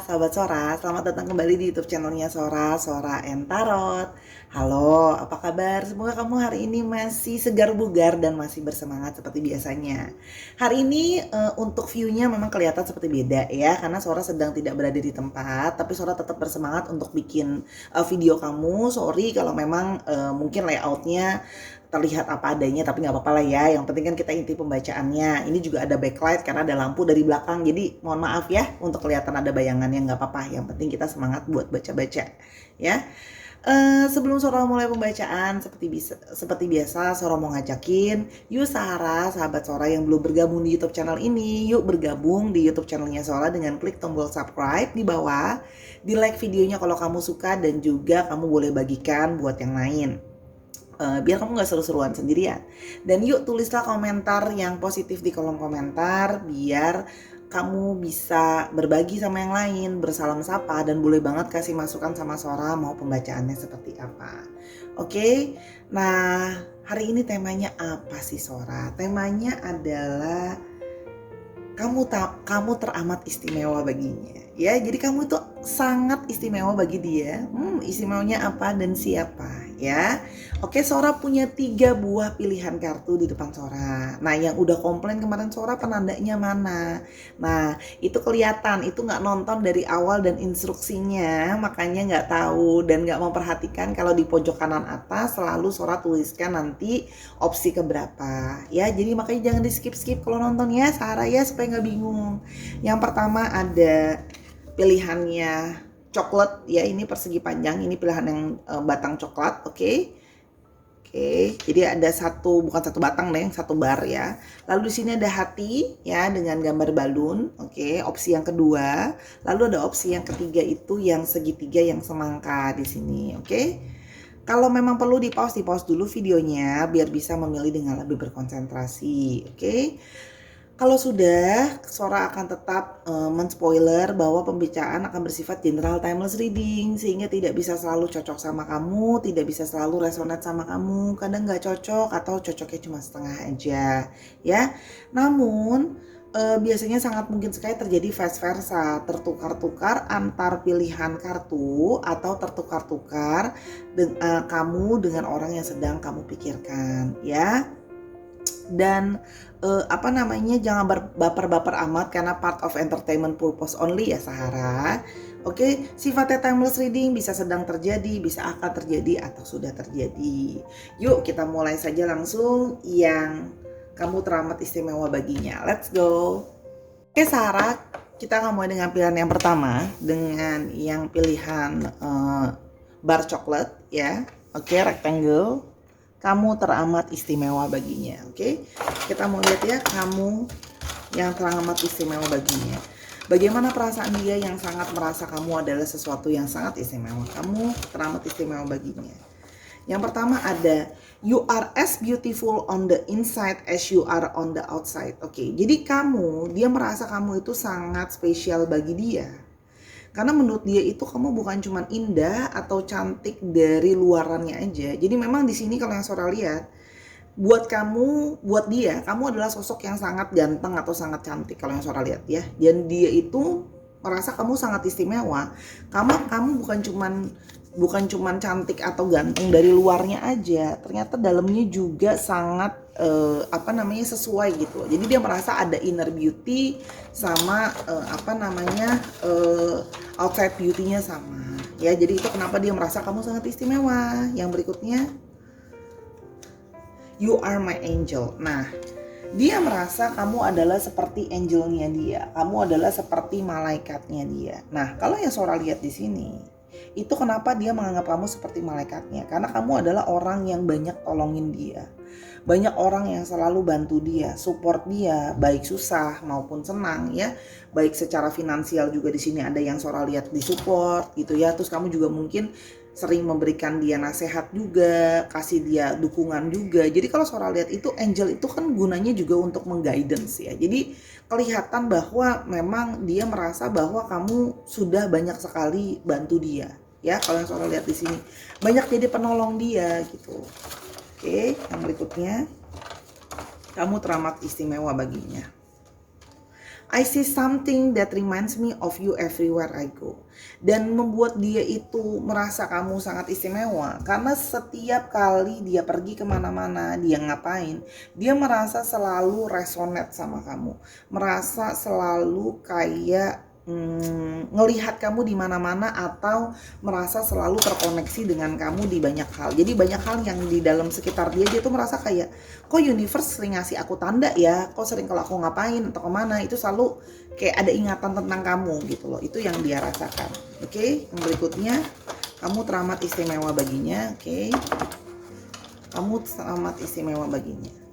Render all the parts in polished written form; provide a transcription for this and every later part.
sahabat Sora, selamat datang kembali di YouTube channelnya Sora and Tarot. Halo, apa kabar? Semoga kamu hari ini masih segar bugar dan masih bersemangat seperti biasanya. Hari ini untuk view-nya memang kelihatan seperti beda ya, karena Sora sedang tidak berada di tempat, tapi Sora tetap bersemangat untuk bikin video kamu. Sorry kalau memang mungkin layoutnya terlihat apa adanya, tapi nggak apa-apa lah ya, yang penting kan kita inti pembacaannya. Ini juga ada backlight karena ada lampu dari belakang, jadi mohon maaf ya untuk kelihatan ada bayangannya, nggak apa-apa, yang penting kita semangat buat baca-baca ya. Sebelum Sora mulai pembacaan, seperti biasa Sora mau ngajakin yuk sahabat Sora yang belum bergabung di YouTube channel ini, yuk bergabung di YouTube channelnya Sora dengan klik tombol subscribe di bawah, di like videonya kalau kamu suka, dan juga kamu boleh bagikan buat yang lain. Biar kamu gak seru-seruan sendirian. Dan yuk tulislah komentar yang positif di kolom komentar, biar kamu bisa berbagi sama yang lain, bersalam sapa, dan boleh banget kasih masukan sama Sora mau pembacaannya seperti apa. Oke? Nah, hari ini temanya apa sih Sora? Temanya adalah kamu teramat istimewa baginya. Ya, jadi kamu itu sangat istimewa bagi dia. Istimewanya apa dan siapa ya? Oke, Sora punya 3 buah pilihan kartu di depan Sora. Nah, yang udah komplain kemarin Sora penandanya mana? Nah, itu kelihatan, itu nggak nonton dari awal dan instruksinya, makanya nggak tahu dan nggak memperhatikan kalau di pojok kanan atas selalu Sora tuliskan nanti opsi keberapa ya. Jadi makanya jangan di skip kalau nonton ya, Sarah ya, supaya nggak bingung. Yang pertama ada pilihannya coklat ya, ini persegi panjang, ini pilihan yang batang coklat. Oke, jadi ada bukan satu batang deh, satu bar ya. Lalu di sini ada hati ya dengan gambar balon. Oke, opsi yang kedua. Lalu ada opsi yang ketiga itu yang segitiga yang semangka di sini. Oke. Kalau memang perlu di pause dulu videonya biar bisa memilih dengan lebih berkonsentrasi. Oke. Kalau sudah, Sora akan tetap men-spoiler bahwa pembicaraan akan bersifat general timeless reading, sehingga tidak bisa selalu cocok sama kamu, tidak bisa selalu resonate sama kamu, kadang nggak cocok atau cocoknya cuma setengah aja ya. Namun biasanya sangat mungkin sekali terjadi vice versa, tertukar-tukar antar pilihan kartu atau tertukar-tukar kamu dengan orang yang sedang kamu pikirkan ya. Dan jangan baper-baper amat karena part of entertainment purpose only ya Sahara. Oke, sifatnya timeless reading, bisa sedang terjadi, bisa akan terjadi, atau sudah terjadi. Yuk kita mulai saja langsung yang kamu teramat istimewa baginya. Let's go. Oke Sarah, kita akan mulai dengan pilihan yang pertama, dengan yang pilihan bar coklat ya. Oke, rectangle. Kamu teramat istimewa baginya. Oke, kita mau lihat ya, kamu yang teramat istimewa baginya. Bagaimana perasaan dia yang sangat merasa kamu adalah sesuatu yang sangat istimewa. Kamu teramat istimewa baginya. Yang pertama ada you are as beautiful on the inside as you are on the outside. Oke, jadi dia merasa kamu itu sangat spesial bagi dia. Karena menurut dia itu kamu bukan cuma indah atau cantik dari luarannya aja. Jadi memang di sini kalau yang Sora lihat, buat dia, kamu adalah sosok yang sangat ganteng atau sangat cantik kalau yang Sora lihat ya. Dan dia itu merasa kamu sangat istimewa. Kamu bukan cuman cantik atau ganteng dari luarnya aja, ternyata dalamnya juga sangat sesuai gitu. Jadi dia merasa ada inner beauty sama outside beauty-nya sama ya. Jadi itu kenapa dia merasa kamu sangat istimewa. Yang berikutnya, you are my angel. Nah, dia merasa kamu adalah seperti angelnya dia, kamu adalah seperti malaikatnya dia. Nah, kalau yang Sora lihat di sini, itu kenapa dia menganggap kamu seperti malaikatnya, karena kamu adalah orang yang banyak tolongin dia, banyak orang yang selalu bantu dia, support dia, baik susah maupun senang ya, baik secara finansial juga di sini ada yang Sora lihat di support gitu ya. Terus kamu juga mungkin sering memberikan dia nasihat juga, kasih dia dukungan juga. Jadi kalau Sora lihat itu, angel itu kan gunanya juga untuk mengguidance ya. Jadi kelihatan bahwa memang dia merasa bahwa kamu sudah banyak sekali bantu dia ya. Kalau yang Sora lihat di sini, banyak jadi penolong dia gitu. Oke, yang berikutnya, kamu teramat istimewa baginya. I see something that reminds me of you everywhere I go. Dan membuat dia itu merasa kamu sangat istimewa. Karena setiap kali dia pergi kemana-mana, dia ngapain, dia merasa selalu resonate sama kamu. Merasa selalu kayak ngelihat kamu di mana-mana atau merasa selalu terkoneksi dengan kamu di banyak hal. Jadi banyak hal yang di dalam sekitar dia tuh merasa kayak, kok universe sering ngasih aku tanda ya, kok sering kalau aku ngapain atau kemana itu selalu kayak ada ingatan tentang kamu gitu loh. Itu yang dia rasakan. Oke, yang berikutnya, kamu teramat istimewa baginya. Oke, kamu teramat istimewa baginya.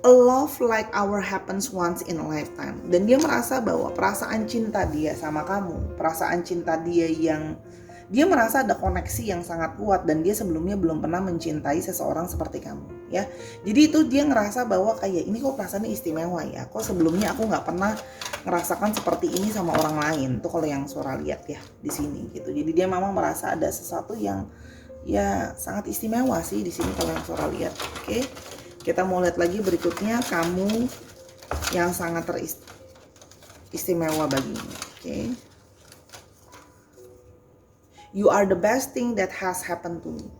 A love like our happens once in a lifetime. Dan dia merasa bahwa perasaan cinta dia sama kamu, perasaan cinta dia yang dia merasa ada koneksi yang sangat kuat dan dia sebelumnya belum pernah mencintai seseorang seperti kamu ya. Jadi itu dia ngerasa bahwa kayak ini kok perasaannya istimewa ya, kok sebelumnya aku nggak pernah ngerasakan seperti ini sama orang lain. Tuh kalau yang suara lihat ya di sini gitu. Jadi dia memang merasa ada sesuatu yang ya sangat istimewa sih di sini kalau yang suara lihat. Oke. Kita mau lihat lagi berikutnya, kamu yang sangat teristimewa baginya. Oke. You are the best thing that has happened to me.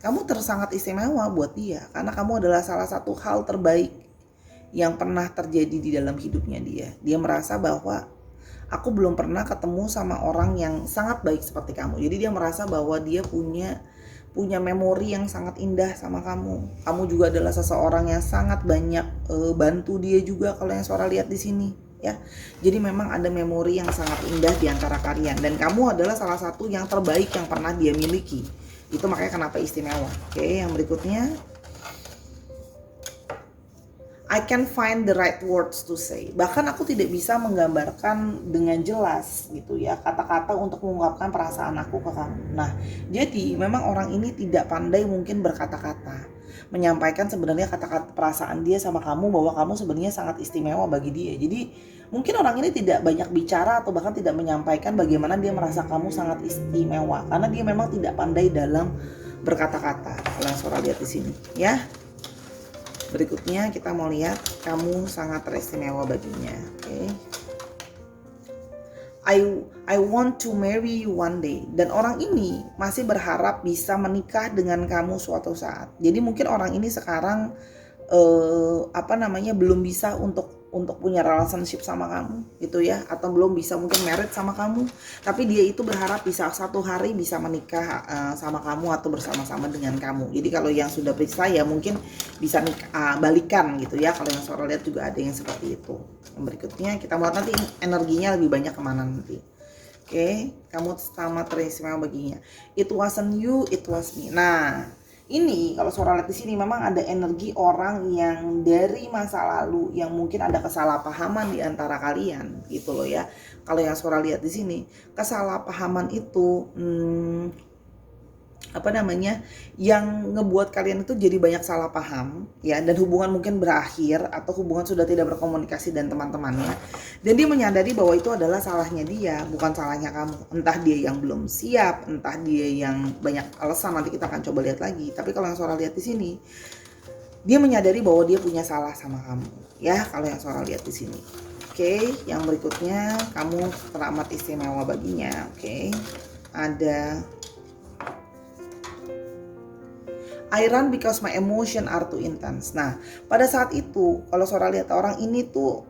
Kamu sangat istimewa buat dia karena kamu adalah salah satu hal terbaik yang pernah terjadi di dalam hidupnya dia. Dia merasa bahwa aku belum pernah ketemu sama orang yang sangat baik seperti kamu. Jadi dia merasa bahwa dia punya memori yang sangat indah sama kamu. Kamu juga adalah seseorang yang sangat banyak bantu dia juga kalau yang suara lihat di sini ya. Jadi memang ada memori yang sangat indah di antara kalian dan kamu adalah salah satu yang terbaik yang pernah dia miliki. Itu makanya kenapa istimewa. Oke, yang berikutnya, I can find the right words to say. Bahkan aku tidak bisa menggambarkan dengan jelas gitu ya kata-kata untuk mengungkapkan perasaan aku ke kamu. Nah, jadi memang orang ini tidak pandai mungkin berkata-kata, menyampaikan sebenarnya kata-kata perasaan dia sama kamu bahwa kamu sebenarnya sangat istimewa bagi dia. Jadi mungkin orang ini tidak banyak bicara atau bahkan tidak menyampaikan bagaimana dia merasa kamu sangat istimewa karena dia memang tidak pandai dalam berkata-kata. Kalau suara lihat di sini ya. Berikutnya kita mau lihat kamu sangat teristimewa baginya. Oke. I want to marry you one day. Dan orang ini masih berharap bisa menikah dengan kamu suatu saat. Jadi mungkin orang ini sekarang belum bisa untuk punya relationship sama kamu gitu ya, atau belum bisa mungkin married sama kamu, tapi dia itu berharap bisa suatu hari bisa menikah sama kamu atau bersama-sama dengan kamu. Jadi kalau yang sudah periksa ya mungkin bisa balikan gitu ya. Kalau yang suara lihat juga ada yang seperti itu. Yang berikutnya kita mau nanti energinya lebih banyak kemana nanti. Oke, kamu sama teristimewa baginya. It wasn't you, it was me. Nah, ini kalau suara lihat di sini memang ada energi orang yang dari masa lalu yang mungkin ada kesalahpahaman di antara kalian gitu loh ya. Kalau yang suara lihat di sini kesalahpahaman itu yang ngebuat kalian itu jadi banyak salah paham ya, dan hubungan mungkin berakhir atau hubungan sudah tidak berkomunikasi dan teman-temannya, dan dia menyadari bahwa itu adalah salahnya dia, bukan salahnya kamu. Entah dia yang belum siap, entah dia yang banyak alasan, nanti kita akan coba lihat lagi. Tapi kalau yang suara lihat di sini, dia menyadari bahwa dia punya salah sama kamu ya. Kalau yang suara lihat di sini. Oke, yang berikutnya kamu teramat istimewa baginya. Oke, ada I run because my emotion are too intense. Nah, pada saat itu kalau suara lihat orang ini tuh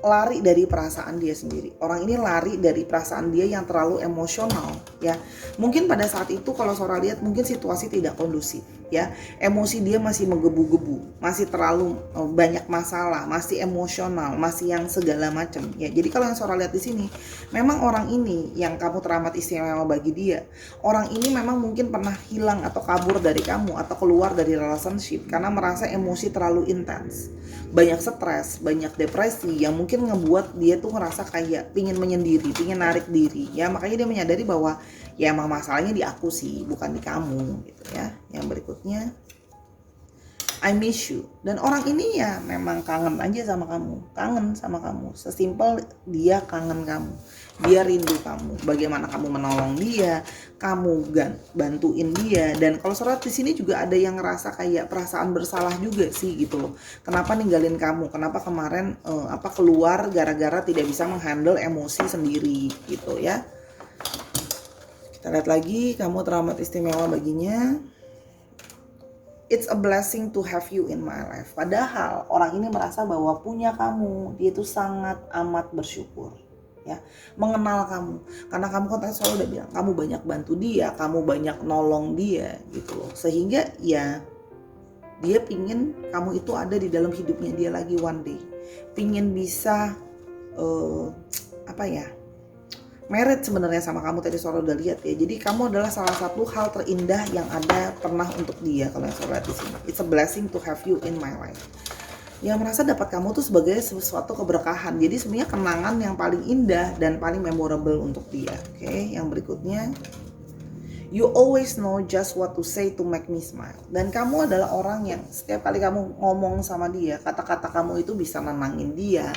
lari dari perasaan dia sendiri. Orang ini lari dari perasaan dia yang terlalu emosional ya. Mungkin pada saat itu kalau suara lihat mungkin situasi tidak kondusif ya. Emosi dia masih menggebu-gebu, masih terlalu banyak masalah, masih emosional, masih yang segala macam ya. Jadi kalau yang suara lihat di sini, memang orang ini yang kamu teramat istimewa bagi dia. Orang ini memang mungkin pernah hilang atau kabur dari kamu atau keluar dari relationship karena merasa emosi terlalu intens. Banyak stres, banyak depresi yang mungkin ngebuat dia tuh ngerasa kayak pingin menyendiri, pingin narik diri ya. Makanya dia menyadari bahwa ya emang masalahnya di aku sih, bukan di kamu gitu ya. Yang berikutnya, I miss you. Dan orang ini ya memang kangen aja sama kamu, kangen sama kamu. Sesimpel dia kangen kamu, dia rindu kamu. Bagaimana kamu menolong dia, kamu bantuin dia. Dan kalau surat di sini juga ada yang ngerasa kayak perasaan bersalah juga sih gitu loh. Kenapa ninggalin kamu? Kenapa kemarin keluar gara-gara tidak bisa menghandle emosi sendiri gitu ya. Kita lihat lagi, kamu teramat istimewa baginya. It's a blessing to have you in my life. Padahal orang ini merasa bahwa punya kamu, dia itu sangat amat bersyukur, ya, mengenal kamu. Karena kamu kan selalu udah bilang, kamu banyak bantu dia, kamu banyak nolong dia, gitu loh. Sehingga ya, dia pingin kamu itu ada di dalam hidupnya dia lagi one day. Pingin bisa, merit sebenarnya sama kamu, tadi Sora udah lihat ya. Jadi kamu adalah salah satu hal terindah yang ada pernah untuk dia kalau yang Sora lihat di sini. It's a blessing to have you in my life. Yang merasa dapat kamu tuh sebagai sesuatu keberkahan. Jadi sebenarnya kenangan yang paling indah dan paling memorable untuk dia. Oke, yang berikutnya. You always know just what to say to make me smile. Dan kamu adalah orang yang setiap kali kamu ngomong sama dia, kata-kata kamu itu bisa nenangin dia,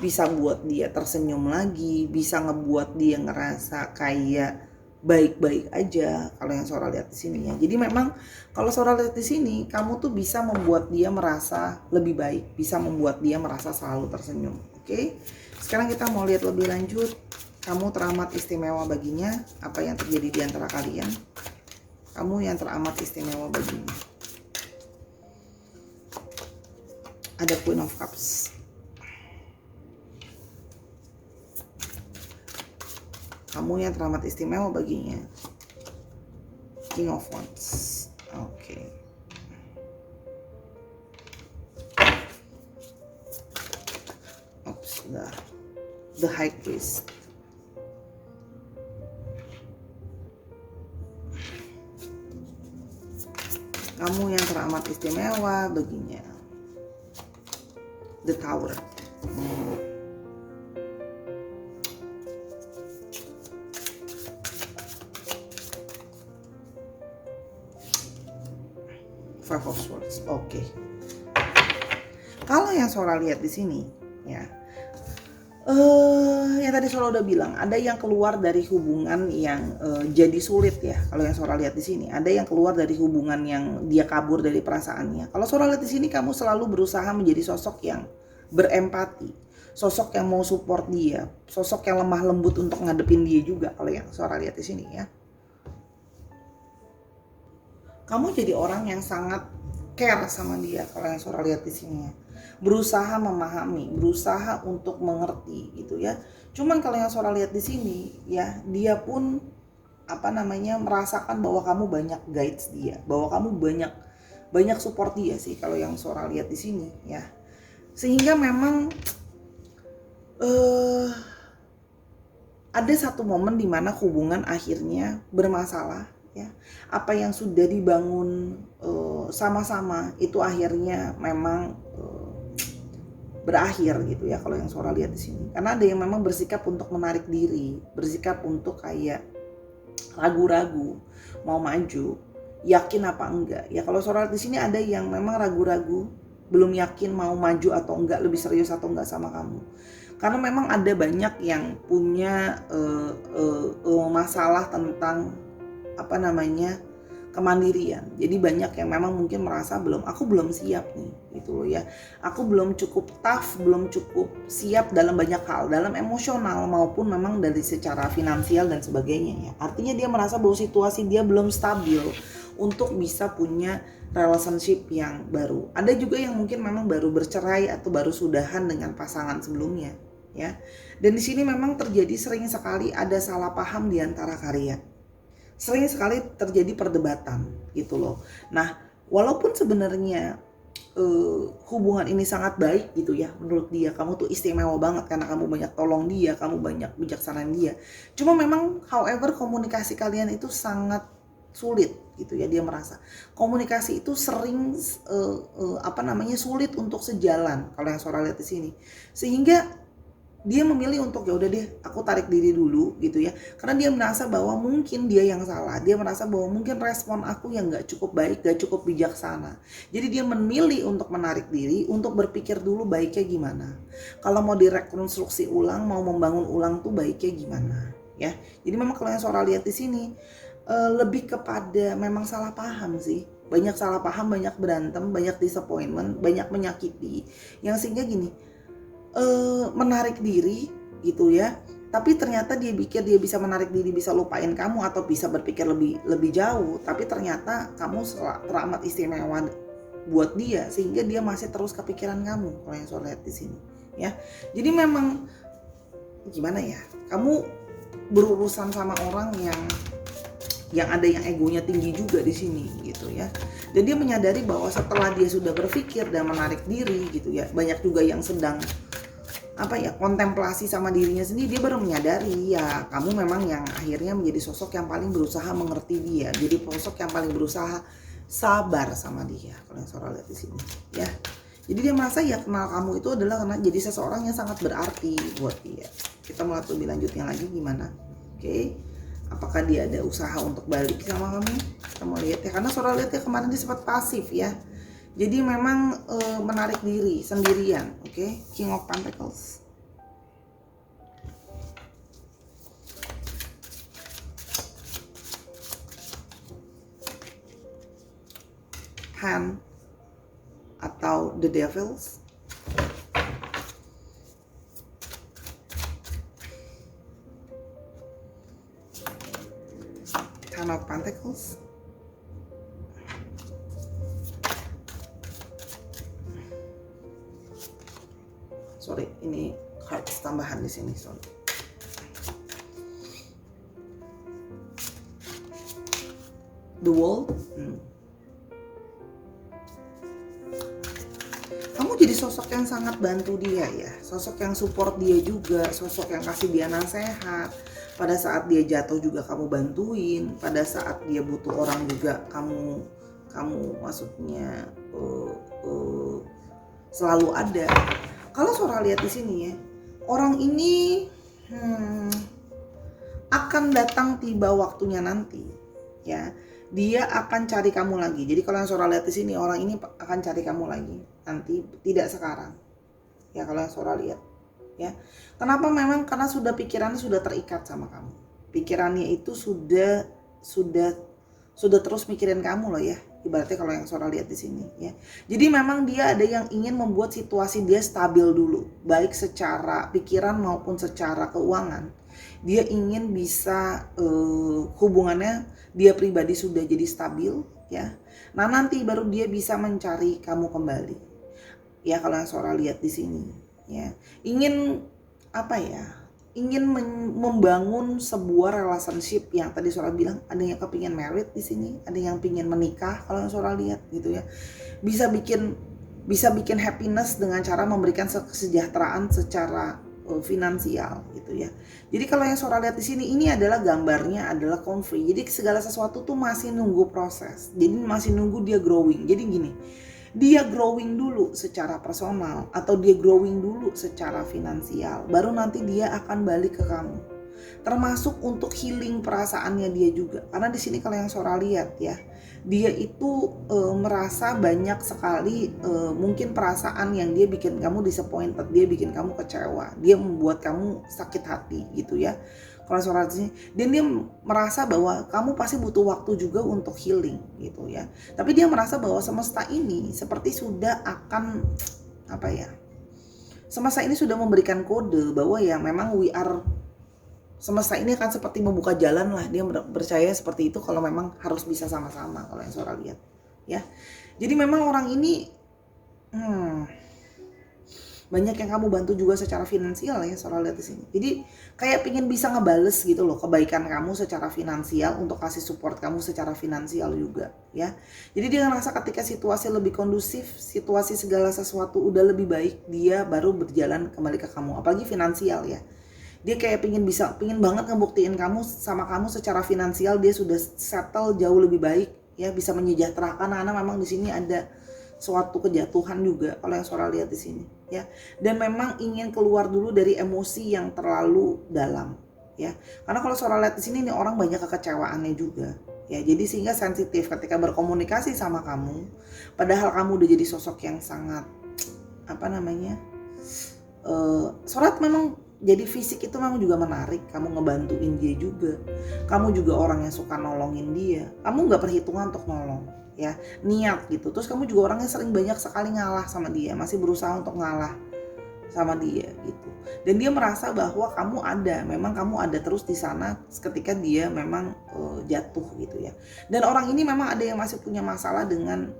bisa buat dia tersenyum lagi, bisa ngebuat dia ngerasa kayak baik-baik aja. Kalau yang Sora lihat di sini ya. Jadi memang kalau Sora lihat di sini, kamu tuh bisa membuat dia merasa lebih baik, bisa membuat dia merasa selalu tersenyum. Oke. Sekarang kita mau lihat lebih lanjut. Kamu teramat istimewa baginya. Apa yang terjadi di antara kalian? Kamu yang teramat istimewa baginya. Ada Queen of Cups. Kamu yang teramat istimewa baginya. King of Wands. Oke. Oops, the High Priest. Kamu yang teramat istimewa baginya. The Tower. Five of Swords. Oke. Kalau yang Sora lihat di sini, ya. Yang tadi Sora udah bilang, ada yang keluar dari hubungan yang jadi sulit ya. Kalau yang Sora lihat di sini, ada yang keluar dari hubungan yang dia kabur dari perasaannya. Kalau Sora lihat di sini, kamu selalu berusaha menjadi sosok yang berempati, sosok yang mau support dia, sosok yang lemah lembut untuk ngadepin dia juga. Kalau yang Sora lihat di sini ya, kamu jadi orang yang sangat care sama dia. Kalau yang Sora lihat di sini ya, berusaha memahami, berusaha untuk mengerti gitu ya. Cuman kalau yang Sora lihat di sini ya, dia pun merasakan bahwa kamu banyak guides dia, bahwa kamu banyak support dia sih kalau yang Sora lihat di sini ya. Sehingga memang ada satu momen di mana hubungan akhirnya bermasalah ya. Apa yang sudah dibangun sama-sama itu akhirnya memang berakhir gitu ya kalau yang Sora lihat di sini. Karena ada yang memang bersikap untuk menarik diri, bersikap untuk kayak ragu-ragu mau maju, yakin apa enggak. Ya kalau Sora lihat di sini ada yang memang ragu-ragu, belum yakin mau maju atau enggak, lebih serius atau enggak sama kamu. Karena memang ada banyak yang punya masalah tentang kemandirian. Jadi banyak yang memang mungkin merasa aku belum siap nih gitu loh ya. Aku belum cukup tough, belum cukup siap dalam banyak hal, dalam emosional maupun memang dari secara finansial dan sebagainya ya. Artinya dia merasa bahwa situasi dia belum stabil untuk bisa punya relationship yang baru. Ada juga yang mungkin memang baru bercerai atau baru sudahan dengan pasangan sebelumnya ya. Dan di sini memang terjadi sering sekali ada salah paham di antara kalian. Sering sekali terjadi perdebatan gitu loh. Nah, walaupun sebenarnya hubungan ini sangat baik gitu ya menurut dia, kamu tuh istimewa banget karena kamu banyak tolong dia, kamu banyak bijaksanain dia. Cuma memang however komunikasi kalian itu sangat sulit gitu ya, dia merasa komunikasi itu sering sulit untuk sejalan kalau yang Sora lihat di sini. Sehingga dia memilih untuk ya udah deh aku tarik diri dulu gitu ya, karena dia merasa bahwa mungkin dia yang salah, dia merasa bahwa mungkin respon aku yang gak cukup baik, gak cukup bijaksana. Jadi dia memilih untuk menarik diri, untuk berpikir dulu baiknya gimana, kalau mau direkonstruksi ulang, mau membangun ulang tuh baiknya gimana ya. Jadi memang kalau yang Sora lihat di sini lebih kepada memang salah paham sih, banyak salah paham, banyak berantem, banyak disappointment, banyak menyakiti, yang sehingga gini menarik diri gitu ya, tapi ternyata dia pikir dia bisa menarik diri, bisa lupain kamu atau bisa berpikir lebih jauh, tapi ternyata kamu teramat istimewa buat dia sehingga dia masih terus kepikiran kamu kalau yang saya lihat di sini ya. Jadi memang gimana ya, kamu berurusan sama orang yang ada yang egonya tinggi juga di sini gitu ya. Dan dia menyadari bahwa setelah dia sudah berpikir dan menarik diri gitu ya, banyak juga yang sedang kontemplasi sama dirinya sendiri, dia baru menyadari ya kamu memang yang akhirnya menjadi sosok yang paling berusaha mengerti dia, jadi sosok yang paling berusaha sabar sama dia kalau yang Sora lihat di sini ya. Jadi dia merasa ya kenal kamu itu adalah karena jadi seseorang yang sangat berarti buat dia. Kita mau lihat lebih lanjutnya lagi gimana. Oke. Apakah dia ada usaha untuk balik sama kamu? Kita mau lihat ya, karena Sora lihat ya kemarin dia sempat pasif ya. Jadi memang menarik diri sendirian, oke? King of Pentacles. Hand atau The Devils. Ten of Pentacles. Sorry, ini cards tambahan di sini, sorry. The World. Kamu jadi sosok yang sangat bantu dia ya, sosok yang support dia juga, sosok yang kasih dia nasihat. Pada saat dia jatuh juga kamu bantuin, pada saat dia butuh orang juga kamu maksudnya selalu ada. Kalau Sora lihat di sini ya, orang ini akan datang tiba waktunya nanti, ya. Dia akan cari kamu lagi. Jadi kalau yang Sora lihat di sini, orang ini akan cari kamu lagi nanti, tidak sekarang. Ya kalau yang Sora lihat, ya. Kenapa? Memang karena pikirannya sudah terikat sama kamu. Pikirannya itu sudah terus mikirin kamu loh ya. Ibaratnya kalau yang Sora lihat di sini ya. Jadi memang dia ada yang ingin membuat situasi dia stabil dulu, baik secara pikiran maupun secara keuangan. Dia ingin bisa hubungannya dia pribadi sudah jadi stabil ya. Nah, nanti baru dia bisa mencari kamu kembali. Ya kalau yang Sora lihat di sini ya. Ingin ingin membangun sebuah relationship yang tadi Sora bilang, ada yang kepingin married di sini, ada yang pingin menikah kalau yang Sora lihat gitu ya. Bisa bikin happiness dengan cara memberikan kesejahteraan secara finansial gitu ya. Jadi kalau yang Sora lihat di sini, ini adalah gambarnya adalah konflik. Jadi segala sesuatu tuh masih nunggu proses. Jadi masih nunggu dia growing. Jadi gini, dia growing dulu secara personal atau dia growing dulu secara finansial, baru nanti dia akan balik ke kamu. Termasuk untuk healing perasaannya dia juga. Karena di sini kalau yang Sora lihat ya, dia itu merasa banyak sekali mungkin perasaan yang dia bikin kamu disappointed, dia bikin kamu kecewa, dia membuat kamu sakit hati gitu ya. Kalau Sora di sini, dan dia merasa bahwa kamu pasti butuh waktu juga untuk healing gitu ya. Tapi dia merasa bahwa semesta ini seperti sudah akan semesta ini sudah memberikan kode bahwa ya memang semesta ini akan seperti membuka jalan lah. Dia percaya seperti itu kalau memang harus bisa sama-sama kalau yang Sora lihat ya. Jadi memang orang ini banyak yang kamu bantu juga secara finansial ya Sora lihat di sini. Jadi kayak pingin bisa ngebales gitu loh kebaikan kamu secara finansial, untuk kasih support kamu secara finansial juga ya. Jadi dia ngerasa ketika situasi lebih kondusif, situasi segala sesuatu udah lebih baik, dia baru berjalan kembali ke kamu, apalagi finansial ya. Dia kayak pingin banget ngebuktiin kamu secara finansial dia sudah settle jauh lebih baik ya, bisa menyejahterakan, karena memang di sini ada suatu kejatuhan juga kalau yang Sora lihat di sini ya. Dan memang ingin keluar dulu dari emosi yang terlalu dalam ya. Karena kalau Sora lihat di sini nih orang banyak kekecewaannya juga ya. Jadi sehingga sensitif ketika berkomunikasi sama kamu. Padahal kamu udah jadi sosok yang sangat Sora memang jadi fisik itu memang juga menarik, kamu ngebantuin dia juga, kamu juga orang yang suka nolongin dia, kamu nggak perhitungan untuk nolong ya, niat gitu. Terus kamu juga orangnya sering banyak sekali ngalah sama dia, masih berusaha untuk ngalah sama dia gitu. Dan dia merasa bahwa memang kamu ada terus di sana ketika dia memang jatuh gitu ya. Dan orang ini memang ada yang masih punya masalah dengan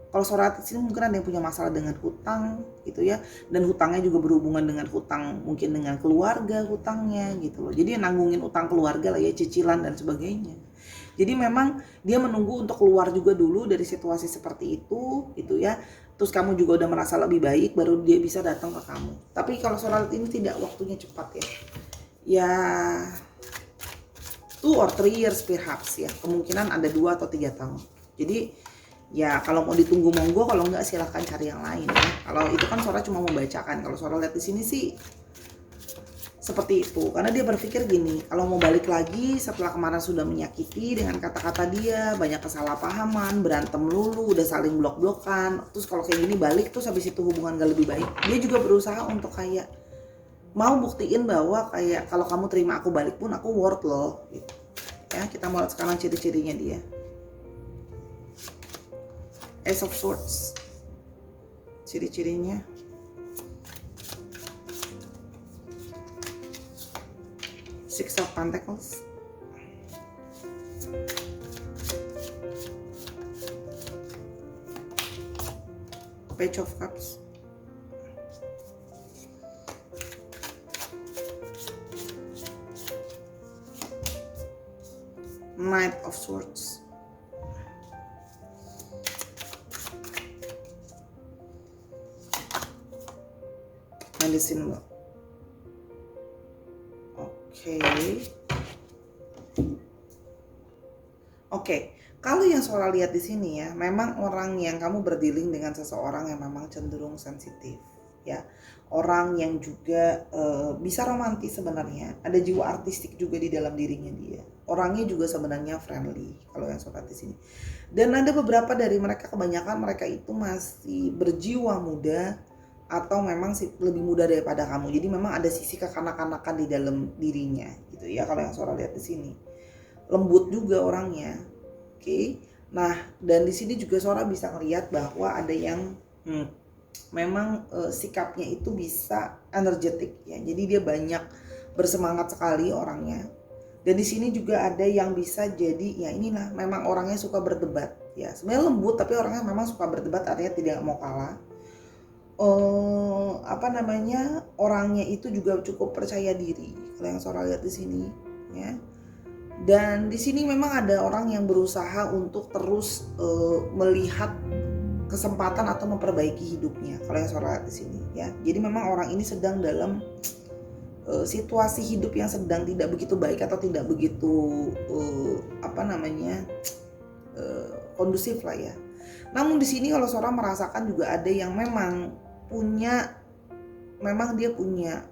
kalau Sora di sini mungkin ada yang punya masalah dengan hutang gitu ya, dan hutangnya juga berhubungan dengan hutang mungkin dengan keluarga hutangnya gitu loh. Jadi nanggungin utang keluarga lah ya, cicilan dan sebagainya. Jadi memang dia menunggu untuk keluar juga dulu dari situasi seperti itu gitu ya. Terus kamu juga udah merasa lebih baik baru dia bisa datang ke kamu. Tapi kalau Sora ini tidak, waktunya cepat ya. Ya 2 or 3 years perhaps ya. Kemungkinan ada 2 atau 3 tahun. Jadi ya kalau mau ditunggu monggo, kalau enggak silahkan cari yang lain ya. Kalau itu kan Sora cuma membacakan. Kalau Sora lihat di sini sih seperti itu, karena dia berpikir gini, kalau mau balik lagi setelah kemarin sudah menyakiti dengan kata-kata dia, banyak kesalahpahaman, berantem lulu, udah saling blok-blokan, terus kalau kayak gini balik terus habis itu hubungan gak lebih baik. Dia juga berusaha untuk kayak mau buktiin bahwa kayak kalau kamu terima aku balik pun aku worth loh gitu. Ya, kita mau lihat sekarang ciri-cirinya dia. Ace of Swords, ciri-cirinya. Six of Pentacles, Page of Cups, Knight of Swords, Medicine Wheel. Oke. Kalau yang Sora lihat di sini ya, memang orang yang kamu berdealing dengan seseorang yang memang cenderung sensitif ya. Orang yang juga bisa romantis sebenarnya, ada jiwa artistik juga di dalam dirinya dia. Orangnya juga sebenarnya friendly kalau yang Sora di sini. Dan ada beberapa dari mereka, kebanyakan mereka itu masih berjiwa muda atau memang lebih muda daripada kamu. Jadi memang ada sisi kekanak-kanakan di dalam dirinya gitu ya kalau yang Sora lihat di sini. Lembut juga orangnya. Oke. Nah, dan di sini juga Sora bisa ngelihat bahwa ada yang memang sikapnya itu bisa energetik ya. Jadi dia banyak bersemangat sekali orangnya. Dan di sini juga ada yang bisa jadi ya inilah, memang orangnya suka berdebat ya. Sebenarnya lembut tapi orangnya memang suka berdebat, artinya tidak mau kalah. Orangnya itu juga cukup percaya diri kalau yang Sora lihat di sini ya. Dan di sini memang ada orang yang berusaha untuk terus melihat kesempatan atau memperbaiki hidupnya kalau yang Sora lihat di sini ya. Jadi memang orang ini sedang dalam situasi hidup yang sedang tidak begitu baik atau tidak begitu kondusif lah ya. Namun di sini kalau Sora merasakan juga ada yang memang dia punya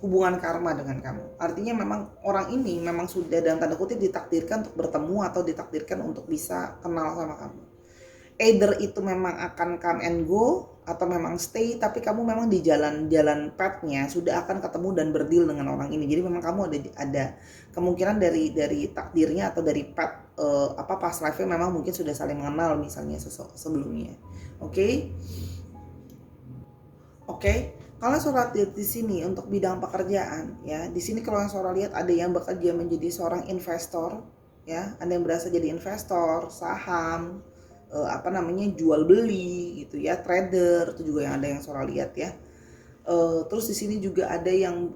hubungan karma dengan kamu. Artinya memang orang ini memang sudah dalam tanda kutip ditakdirkan untuk bertemu atau ditakdirkan untuk bisa kenal sama kamu. Either itu memang akan come and go atau memang stay, tapi kamu memang di jalan path-nya sudah akan ketemu dan berdeal dengan orang ini. Jadi memang kamu ada kemungkinan dari takdirnya atau dari path past life-nya memang mungkin sudah saling mengenal misalnya sebelumnya. Oke. Kalau Sora lihat di sini untuk bidang pekerjaan ya, di sini kalau yang Sora lihat ada yang bekerja menjadi seorang investor ya, ada yang berasa jadi investor, saham, jual beli gitu ya, trader, itu juga yang ada yang Sora lihat ya. Terus di sini juga ada yang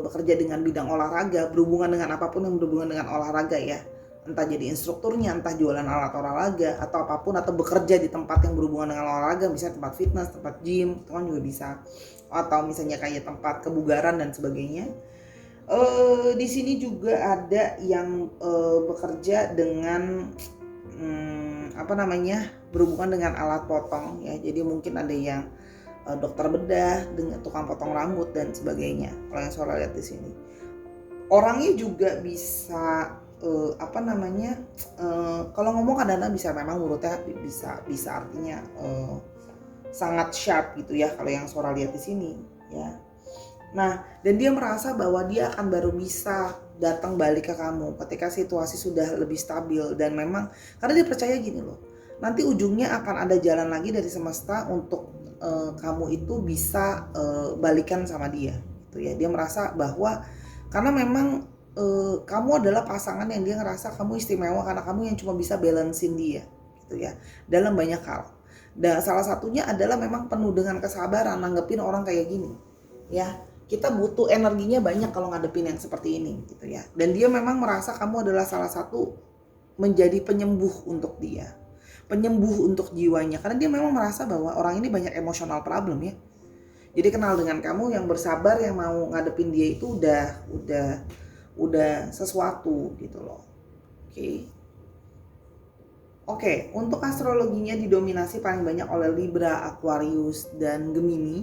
bekerja dengan bidang olahraga, berhubungan dengan apapun yang berhubungan dengan olahraga ya. Entah jadi instrukturnya, entah jualan alat olahraga atau apapun, atau bekerja di tempat yang berhubungan dengan olahraga, misalnya tempat fitness, tempat gym, itu kan juga bisa. Atau misalnya kayak tempat kebugaran dan sebagainya. Di sini juga ada yang bekerja dengan berhubungan dengan alat potong ya. Jadi mungkin ada yang dokter bedah, dengan tukang potong rambut dan sebagainya. Kalau yang Sora lihat di sini, orangnya juga bisa kalau ngomong kadang-kadang bisa memang mulutnya bisa artinya sangat sharp gitu ya kalau yang Sora lihat di sini ya. Nah, dan dia merasa bahwa dia akan baru bisa datang balik ke kamu ketika situasi sudah lebih stabil, dan memang karena dia percaya gini loh, nanti ujungnya akan ada jalan lagi dari semesta untuk kamu itu bisa balikan sama dia gitu ya. Dia merasa bahwa karena memang kamu adalah pasangan yang dia ngerasa kamu istimewa karena kamu yang cuma bisa balancein dia gitu ya dalam banyak hal. Dan salah satunya adalah memang penuh dengan kesabaran nanggepin orang kayak gini ya. Kita butuh energinya banyak kalau ngadepin yang seperti ini gitu ya. Dan dia memang merasa kamu adalah salah satu menjadi penyembuh untuk dia, penyembuh untuk jiwanya, karena dia memang merasa bahwa orang ini banyak emosional problem ya. Jadi kenal dengan kamu yang bersabar, yang mau ngadepin dia itu udah sesuatu gitu loh. Oke, untuk astrologinya didominasi paling banyak oleh Libra, Aquarius, dan Gemini.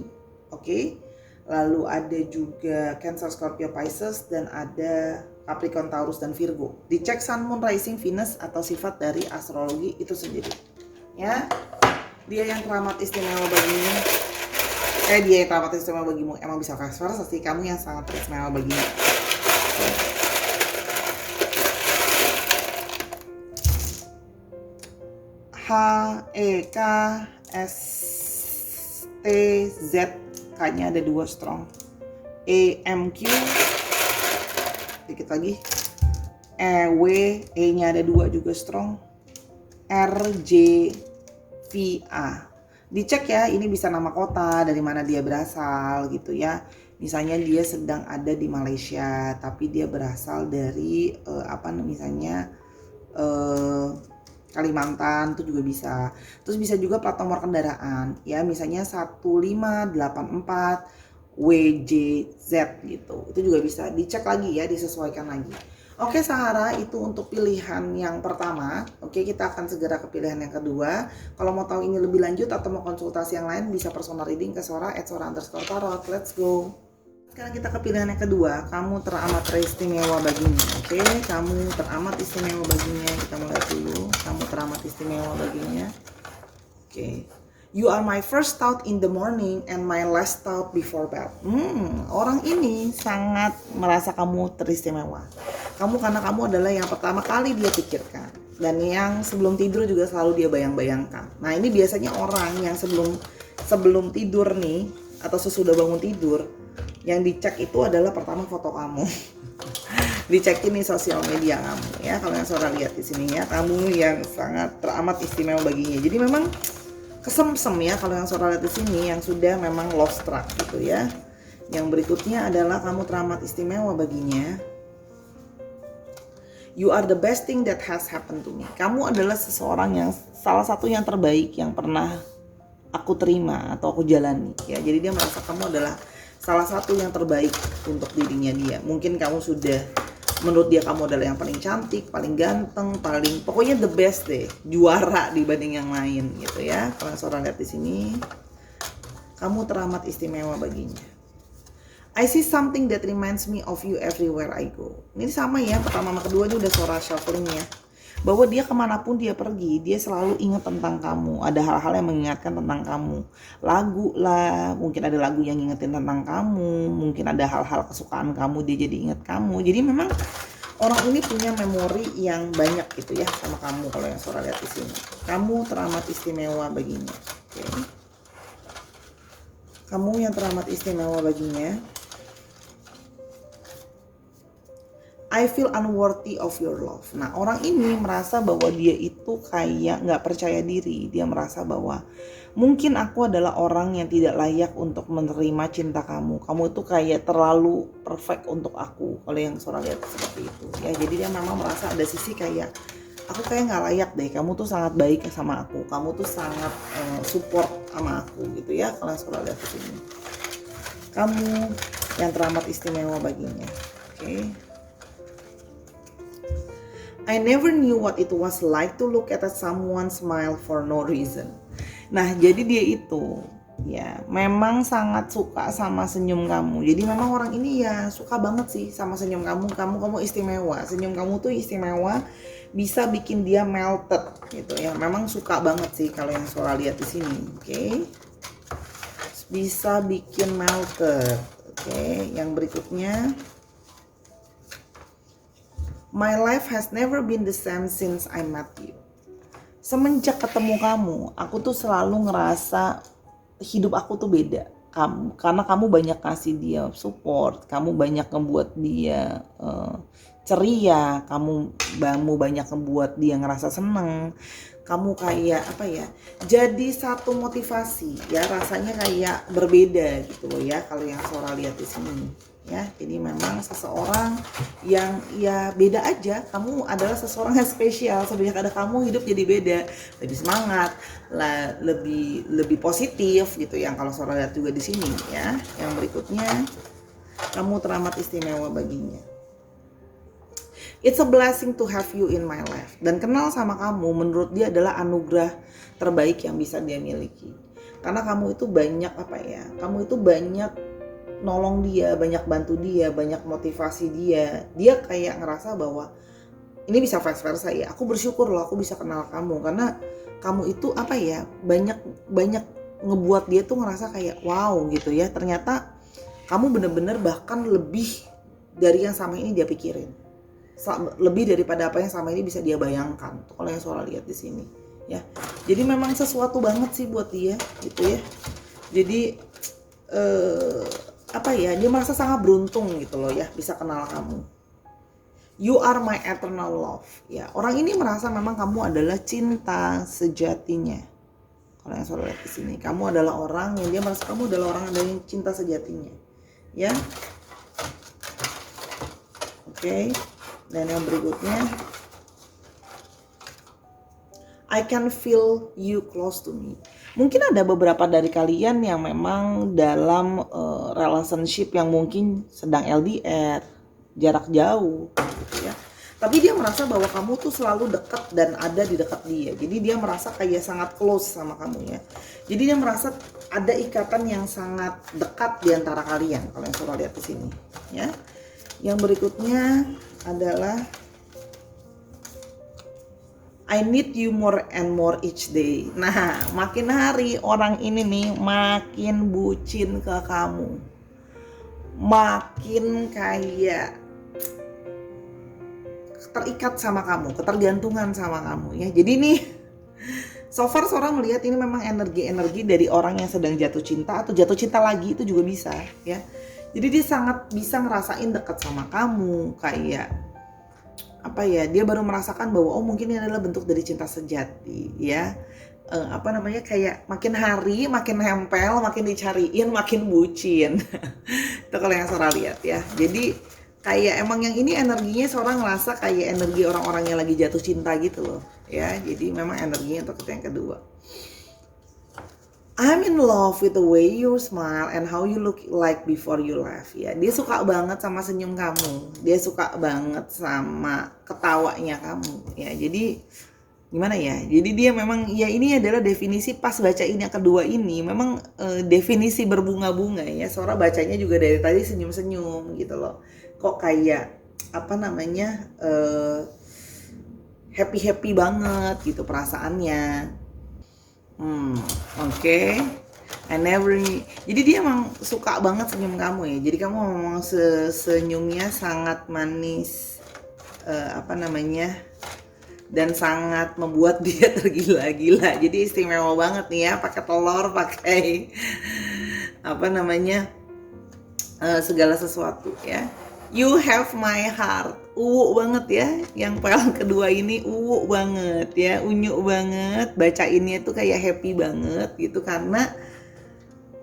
Lalu ada juga Cancer, Scorpio, Pisces, dan ada Capricorn, Taurus, dan Virgo. Dicek Sun, Moon, Rising, Venus atau sifat dari astrologi itu sendiri. Ya, dia yang teramat istimewa bagimu. Dia yang teramat istimewa bagimu. Emang bisa vice versa sih, kamu yang sangat istimewa bagimu. HEKSTZ, K-nya ada 2 strong. EMQ, dikit lagi. EW, E-nya ada 2 juga strong. RJVA. Dicek ya, ini bisa nama kota, dari mana dia berasal gitu ya. Misalnya dia sedang ada di Malaysia, tapi dia berasal dari Kalimantan, itu juga bisa. Terus bisa juga plat nomor kendaraan ya, misalnya 1584 WJZ gitu. Itu juga bisa dicek lagi ya, disesuaikan lagi. Oke Sahara, itu untuk pilihan yang pertama. Oke, kita akan segera ke pilihan yang kedua. Kalau mau tahu ini lebih lanjut atau mau konsultasi yang lain, bisa personal reading ke Sora @sora_tarot. Let's go. Sekarang kita ke pilihan yang kedua. Kamu teramat istimewa baginya. Oke, kamu teramat istimewa baginya. Kita mulai dulu. Kamu teramat istimewa baginya. Oke. You are my first thought in the morning and my last thought before bed. Orang ini sangat merasa kamu teristimewa. Karena kamu adalah yang pertama kali dia pikirkan, dan yang sebelum tidur juga selalu dia bayang-bayangkan. Nah, ini biasanya orang yang sebelum tidur nih atau sesudah bangun tidur, yang dicek itu adalah pertama foto kamu. Dicekin nih sosial media kamu ya. Kalau yang Sora lihat di sini ya, kamu yang sangat teramat istimewa baginya. Jadi memang kesemsem ya kalau yang Sora lihat di sini, yang sudah memang lost track gitu ya. Yang berikutnya adalah kamu teramat istimewa baginya. You are the best thing that has happened to me. Kamu adalah seseorang yang salah satu yang terbaik yang pernah aku terima atau aku jalani ya. Jadi dia merasa kamu adalah salah satu yang terbaik untuk dirinya dia. Mungkin kamu sudah, menurut dia kamu adalah yang paling cantik, paling ganteng, pokoknya the best deh, juara dibanding yang lain gitu ya. Kalau Sora lihat di sini, kamu teramat istimewa baginya. I see something that reminds me of you everywhere I go. Ini sama ya, pertama sama kedua ini udah Sora shuffling ya. Bahwa dia kemanapun dia pergi, dia selalu ingat tentang kamu. Ada hal-hal yang mengingatkan tentang kamu. Lagu lah, mungkin ada lagu yang ngingetin tentang kamu. Mungkin ada hal-hal kesukaan kamu, dia jadi ingat kamu. Jadi memang orang ini punya memori yang banyak gitu ya sama kamu. Kalau yang Sora lihat di sini, kamu teramat istimewa baginya. Oke. Kamu yang teramat istimewa baginya. I feel unworthy of your love. Nah, orang ini merasa bahwa dia itu kayak nggak percaya diri. Dia merasa bahwa mungkin aku adalah orang yang tidak layak untuk menerima cinta kamu. Kamu itu kayak terlalu perfect untuk aku. Kalau yang Sora lihat seperti itu ya. Jadi dia memang merasa ada sisi kayak aku kayak nggak layak deh. Kamu tuh sangat baik sama aku. Kamu tuh sangat support sama aku gitu ya. Kalau Sora lihat di sini, kamu yang teramat istimewa baginya. Oke. I never knew what it was like to look at someone smile for no reason. Nah, jadi dia itu ya memang sangat suka sama senyum kamu. Jadi memang orang ini ya suka banget sih sama senyum kamu. Kamu istimewa. Senyum kamu tuh istimewa, bisa bikin dia melted gitu ya. Memang suka banget sih kalau yang Sora lihat di sini, oke? Bisa bikin melted. Oke, yang berikutnya. My life has never been the same since I met you. Semenjak ketemu kamu, aku tuh selalu ngerasa hidup aku tuh beda. Karena kamu banyak kasih dia support, kamu banyak ngebuat dia ceria, kamu banyak ngebuat dia ngerasa seneng. Kamu kayak apa ya? Jadi satu motivasi ya, rasanya kayak berbeda gitu loh ya kalau yang Sora lihat di sini. Ya, jadi memang seseorang yang ya beda aja. Kamu adalah seseorang yang spesial. Semenjak ada kamu, hidup jadi beda, lebih semangat, lebih positif gitu. Yang kalau Sora lihat juga di sini ya. Yang berikutnya, kamu teramat istimewa baginya. It's a blessing to have you in my life. Dan kenal sama kamu menurut dia adalah anugerah terbaik yang bisa dia miliki. Karena kamu itu banyak apa ya? Kamu itu banyak nolong dia, banyak bantu dia, banyak motivasi dia. Dia kayak ngerasa bahwa ini bisa vice versa ya. Aku bersyukur loh aku bisa kenal kamu karena kamu itu apa ya? Banyak ngebuat dia tuh ngerasa kayak wow gitu ya. Ternyata kamu bener-bener bahkan lebih dari yang sama ini dia pikirin. Lebih daripada apa yang sama ini bisa dia bayangkan. Tuh kalau yang Sora lihat di sini ya. Jadi memang sesuatu banget sih buat dia gitu ya. Jadi apa ya, dia merasa sangat beruntung gitu loh ya bisa kenal kamu. You are my eternal love ya. Orang ini merasa memang kamu adalah cinta sejatinya. Kalau yang Sora lihat di sini, kamu adalah orang yang dia merasa kamu adalah orang yang cinta sejatinya ya. Oke. Dan yang berikutnya, I can feel you close to me. Mungkin ada beberapa dari kalian yang memang dalam relationship yang mungkin sedang LDR, jarak jauh gitu ya. Tapi dia merasa bahwa kamu tuh selalu dekat dan ada di dekat dia. Jadi dia merasa kayak sangat close sama kamu ya. Jadi dia merasa ada ikatan yang sangat dekat di antara kalian kalau yang Sora lihat di sini ya. Yang berikutnya adalah I need you more and more each day. Nah, makin hari orang ini nih makin bucin ke kamu. Makin kayak terikat sama kamu, ketergantungan sama kamu ya. Jadi nih, so far Sora melihat ini memang energi-energi dari orang yang sedang jatuh cinta atau jatuh cinta lagi, itu juga bisa ya. Jadi dia sangat bisa ngerasain dekat sama kamu, kayak apa ya, dia baru merasakan bahwa oh mungkin ini adalah bentuk dari cinta sejati ya. Kayak makin hari makin nempel, makin dicariin, makin bucin. Itu kalau yang Sora lihat ya. Jadi kayak emang yang ini energinya Sora ngerasa kayak energi orang-orang yang lagi jatuh cinta gitu loh ya. Jadi memang energinya untuk yang kedua. I'm in love with the way you smile and how you look like before you laugh ya. Dia suka banget sama senyum kamu. Dia suka banget sama ketawanya kamu ya. Jadi gimana ya? Jadi dia memang ya ini adalah definisi pas baca ini yang kedua ini memang definisi berbunga-bunga ya. Sora bacanya juga dari tadi senyum-senyum gitu loh. Kok kayak apa namanya? Happy-happy banget gitu perasaannya. Oke. Jadi dia emang suka banget senyum kamu ya. Jadi kamu memang senyumnya sangat manis, dan sangat membuat dia tergila-gila. Jadi istimewa banget nih ya. Pakai telur, pakai segala sesuatu ya. You have my heart. Banget ya. Yang paling kedua ini banget ya. Unyu banget. Bacainnya tuh kayak happy banget gitu. Karena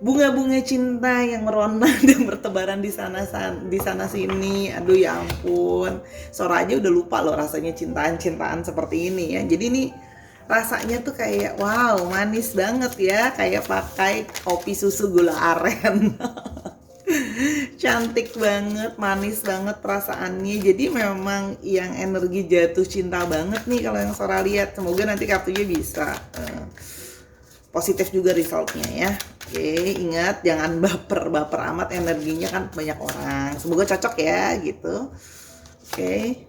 bunga-bunga cinta yang merona dan bertebaran di sana sini. Aduh ya ampun. Sora aja udah lupa loh rasanya cintaan seperti ini ya. Jadi ini rasanya tuh kayak wow, manis banget ya. Kayak pakai kopi susu gula aren. Cantik banget, manis banget perasaannya. Jadi memang yang energi jatuh cinta banget nih kalau yang Sora lihat. Semoga nanti kartunya bisa positif juga resultnya ya. Oke, ingat jangan baper amat, energinya kan banyak orang. Semoga cocok ya gitu. Oke.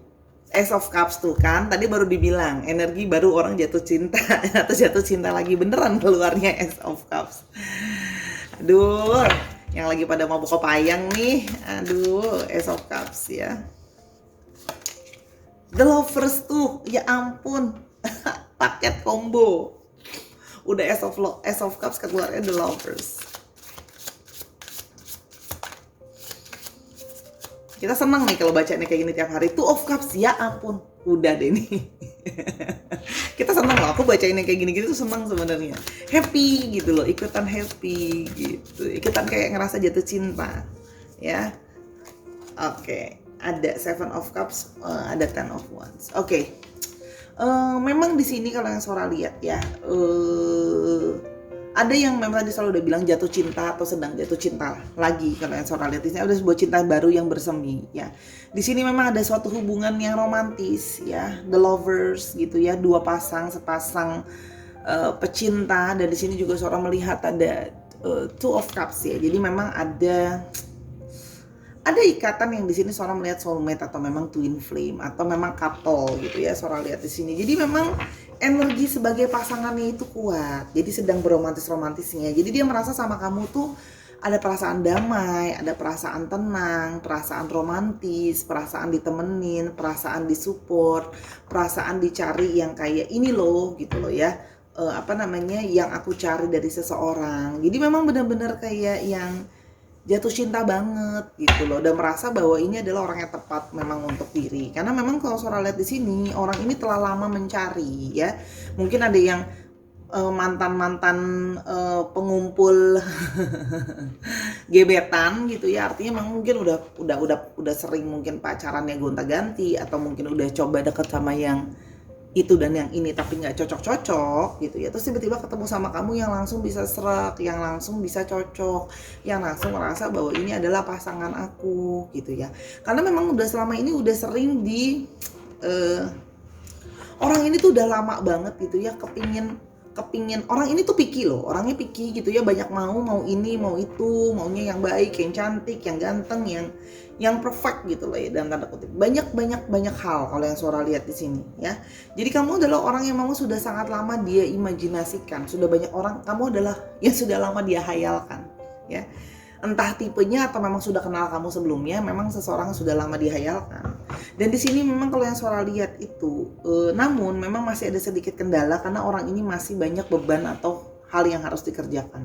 Ace of Cups tuh kan tadi baru dibilang energi baru orang jatuh cinta atau jatuh cinta lagi, beneran keluarnya Ace of Cups. Aduh, yang lagi pada mau buka payang nih. Aduh, Ace of Cups ya. The Lovers tuh, ya ampun. Paket combo. Udah Ace of Cups keluarnya The Lovers. Kita senang nih kalau bacanya kayak gini tiap hari. Two of Cups, ya ampun. Udah deh nih. Kita senang loh, aku bacain yang kayak gini-gini tuh senang sebenarnya. Happy gitu loh, ikutan happy gitu. Ikutan kayak ngerasa jatuh cinta. Ya. Oke, ada Seven of Cups, ada Ten of Wands. Oke. Memang di sini kalau yang Sora lihat ya, ada yang memang tadi selalu udah bilang jatuh cinta atau sedang jatuh cinta lagi. Kalau yang Sora lihat di sini ada sebuah cinta baru yang bersemi ya. Di sini memang ada suatu hubungan yang romantis ya, the lovers gitu ya, dua pasang, sepasang pecinta. Dan di sini juga Sora melihat ada two of cups ya. Jadi memang ada ikatan yang di sini Sora melihat soulmate atau memang twin flame atau memang couple gitu ya, Sora lihat di sini. Jadi memang energi sebagai pasangannya itu kuat. Jadi sedang beromantis-romantisnya. Jadi dia merasa sama kamu tuh ada perasaan damai, ada perasaan tenang, perasaan romantis, perasaan ditemenin, perasaan disupport, perasaan dicari yang kayak ini loh gitu loh ya. Yang aku cari dari seseorang. Jadi memang benar-benar kayak yang jatuh cinta banget gitu loh, dan merasa bahwa ini adalah orang yang tepat memang untuk diri. Karena memang kalau Sora lihat di sini orang ini telah lama mencari ya. Mungkin ada yang mantan pengumpul gebetan gitu ya. Artinya memang mungkin udah sering mungkin pacarannya gonta-ganti, atau mungkin udah coba deket sama yang itu dan yang ini tapi nggak cocok-cocok gitu ya. Terus tiba-tiba ketemu sama kamu yang langsung bisa serak, yang langsung bisa cocok, yang langsung merasa bahwa ini adalah pasangan aku gitu ya. Karena memang udah selama ini udah sering orang ini tuh udah lama banget gitu ya, kepingin orang ini tuh picky loh, orangnya picky gitu ya, banyak mau ini mau itu, maunya yang baik, yang cantik, yang ganteng, yang perfect gitu loh ya, dalam tanda kutip. Banyak hal kalau yang Sora lihat di sini ya. Jadi kamu adalah orang yang memang sudah sangat lama dia imajinasikan, sudah banyak orang, kamu adalah yang sudah lama dia hayalkan ya. Entah tipenya atau memang sudah kenal kamu sebelumnya, memang seseorang sudah lama dihayalkan. Dan di sini memang kalau yang Sora lihat itu, namun memang masih ada sedikit kendala karena orang ini masih banyak beban atau hal yang harus dikerjakan.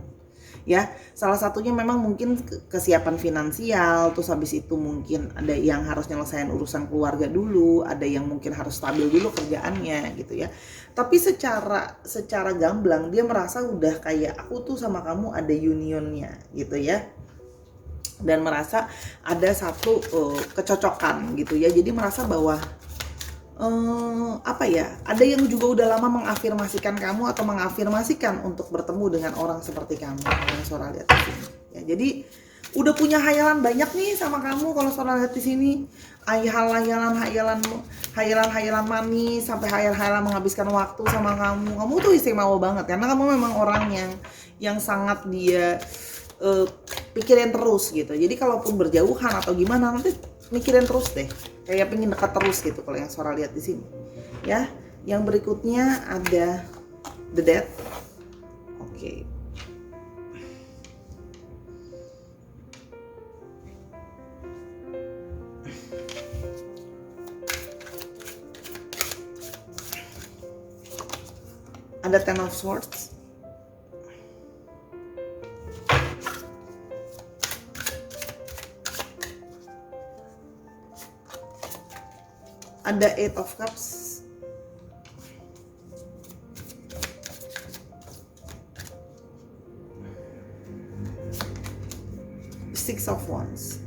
Ya, salah satunya memang mungkin kesiapan finansial, terus habis itu mungkin ada yang harus nyelesain urusan keluarga dulu, ada yang mungkin harus stabil dulu kerjaannya gitu ya. Tapi secara gamblang dia merasa udah kayak aku tuh sama kamu ada unionnya gitu ya. Dan merasa ada satu kecocokan gitu ya. Jadi merasa bahwa ada yang juga udah lama mengafirmasikan kamu atau mengafirmasikan untuk bertemu dengan orang seperti kamu, yang Sora lihat di sini ya. Jadi udah punya hayalan banyak nih sama kamu kalau Sora lihat di sini. Hayalan manis, sampai hayalan menghabiskan waktu sama kamu. Kamu tuh istimewa banget karena kamu memang orang yang sangat dia pikirin terus gitu. Jadi kalaupun berjauhan atau gimana nanti mikirin terus deh, kayak pengen dekat terus gitu kalau yang Sora lihat di sini ya. Yang berikutnya ada The Death. Oke. Ada Ten of Swords. Ada Eight of Cups. Six of Wands.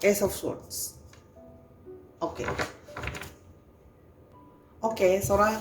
Ace of Swords. Oke. Oke, Sora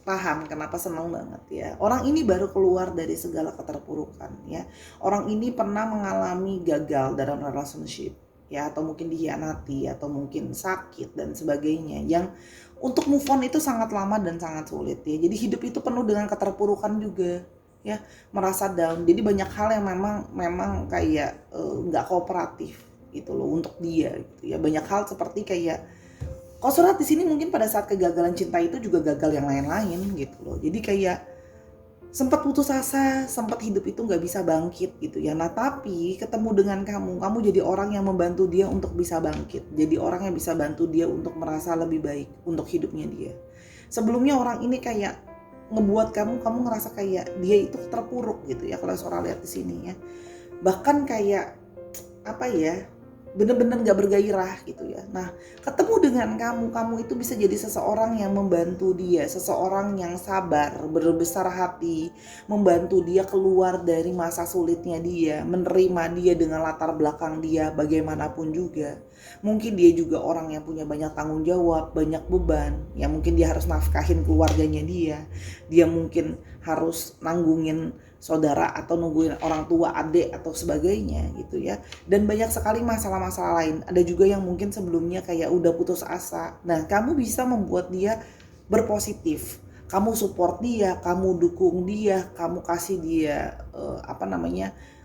paham kenapa senang banget ya. Orang ini baru keluar dari segala keterpurukan ya. Orang ini pernah mengalami gagal dalam relationship ya, atau mungkin dikhianati, atau mungkin sakit dan sebagainya, yang untuk move on itu sangat lama dan sangat sulit ya. Jadi hidup itu penuh dengan keterpurukan juga ya, merasa down. Jadi banyak hal yang memang kayak nggak kooperatif gitu loh untuk dia gitu ya. Banyak hal seperti kayak, kalau surat di sini mungkin pada saat kegagalan cinta itu juga gagal yang lain-lain gitu loh. Jadi kayak sempat putus asa, sempat hidup itu nggak bisa bangkit gitu ya. Nah tapi ketemu dengan kamu jadi orang yang membantu dia untuk bisa bangkit. Jadi orang yang bisa bantu dia untuk merasa lebih baik untuk hidupnya dia. Sebelumnya orang ini kayak ngebuat kamu ngerasa kayak dia itu terpuruk gitu ya, kalau seorang lihat di sini ya. Bahkan kayak apa ya, bener-bener gak bergairah gitu ya. Nah ketemu dengan kamu itu bisa jadi seseorang yang membantu dia, seseorang yang sabar, berbesar hati, membantu dia keluar dari masa sulitnya dia, menerima dia dengan latar belakang dia bagaimanapun juga. Mungkin dia juga orang yang punya banyak tanggung jawab, banyak beban, ya mungkin dia harus nafkahin keluarganya dia mungkin harus nanggungin saudara atau nungguin orang tua, adik atau sebagainya gitu ya. Dan banyak sekali masalah-masalah lain. Ada juga yang mungkin sebelumnya kayak udah putus asa. Nah kamu bisa membuat dia berpositif. Kamu support dia, kamu dukung dia, kamu kasih dia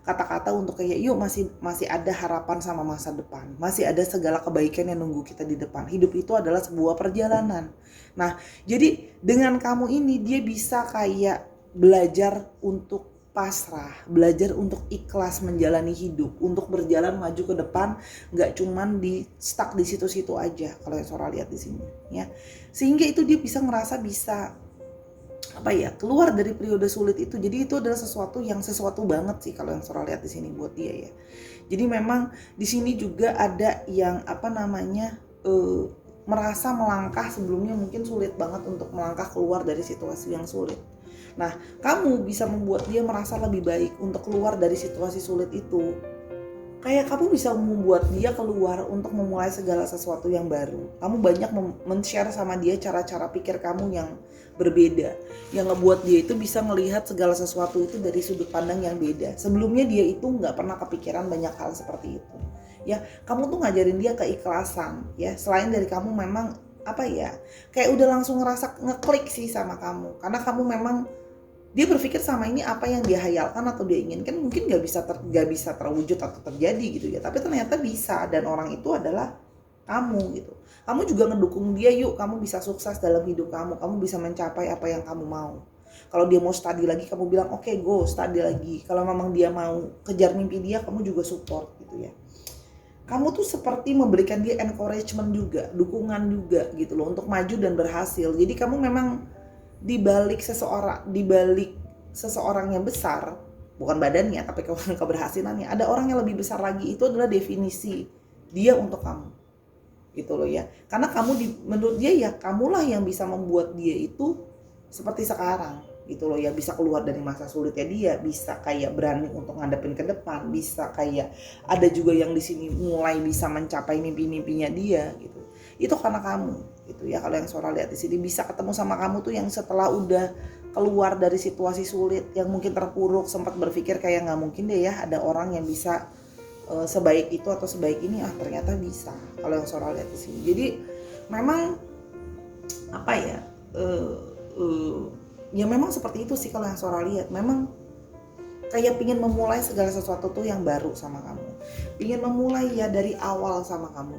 kata-kata untuk kayak yuk masih ada harapan sama masa depan. Masih ada segala kebaikan yang nunggu kita di depan. Hidup itu adalah sebuah perjalanan. Nah jadi dengan kamu ini dia bisa kayak belajar untuk pasrah, belajar untuk ikhlas menjalani hidup, untuk berjalan maju ke depan, nggak cuman stuck di situ-situ aja kalau yang Sora lihat di sini ya. Sehingga itu dia bisa ngerasa bisa keluar dari periode sulit itu. Jadi itu adalah sesuatu banget sih kalau yang Sora lihat di sini buat dia ya. Jadi memang di sini juga ada yang merasa melangkah sebelumnya mungkin sulit banget untuk melangkah keluar dari situasi yang sulit. Nah, kamu bisa membuat dia merasa lebih baik untuk keluar dari situasi sulit itu. Kayak kamu bisa membuat dia keluar untuk memulai segala sesuatu yang baru. Kamu banyak men-share sama dia cara-cara pikir kamu yang berbeda, yang ngebuat dia itu bisa melihat segala sesuatu itu dari sudut pandang yang beda. Sebelumnya dia itu nggak pernah kepikiran banyak hal seperti itu. Ya, kamu tuh ngajarin dia keikhlasan. Ya, selain dari kamu memang kayak udah langsung ngerasa ngeklik sih sama kamu, karena kamu memang dia berpikir sama ini apa yang dia hayalkan atau dia inginkan mungkin gak bisa terwujud atau terjadi gitu ya, tapi ternyata bisa, dan orang itu adalah kamu gitu. Kamu juga ngedukung dia, yuk kamu bisa sukses dalam hidup kamu bisa mencapai apa yang kamu mau. Kalau dia mau study lagi kamu bilang oke, go study lagi. Kalau memang dia mau kejar mimpi dia, kamu juga support gitu ya. Kamu tuh seperti memberikan dia encouragement juga, dukungan juga gitu loh untuk maju dan berhasil. Jadi kamu memang dibalik seseorang yang besar, bukan badannya tapi keberhasilannya, ada orang yang lebih besar lagi. Itu adalah definisi dia untuk kamu gitu loh ya. Karena kamu menurut dia ya kamulah yang bisa membuat dia itu seperti sekarang gitu loh ya, bisa keluar dari masa sulitnya dia, bisa kayak berani untuk ngadepin ke depan, bisa kayak ada juga yang di sini mulai bisa mencapai mimpi-mimpinya dia gitu. Itu karena kamu gitu ya. Kalau yang Sora lihat di sini bisa ketemu sama kamu tuh yang setelah udah keluar dari situasi sulit, yang mungkin terpuruk, sempat berpikir kayak nggak mungkin deh ya ada orang yang bisa sebaik itu atau sebaik ini, ternyata bisa. Kalau yang Sora lihat di sini, jadi memang ya memang seperti itu sih kalau yang Sora lihat. Memang kayak pingin memulai segala sesuatu tuh yang baru sama kamu, pingin memulai ya dari awal sama kamu.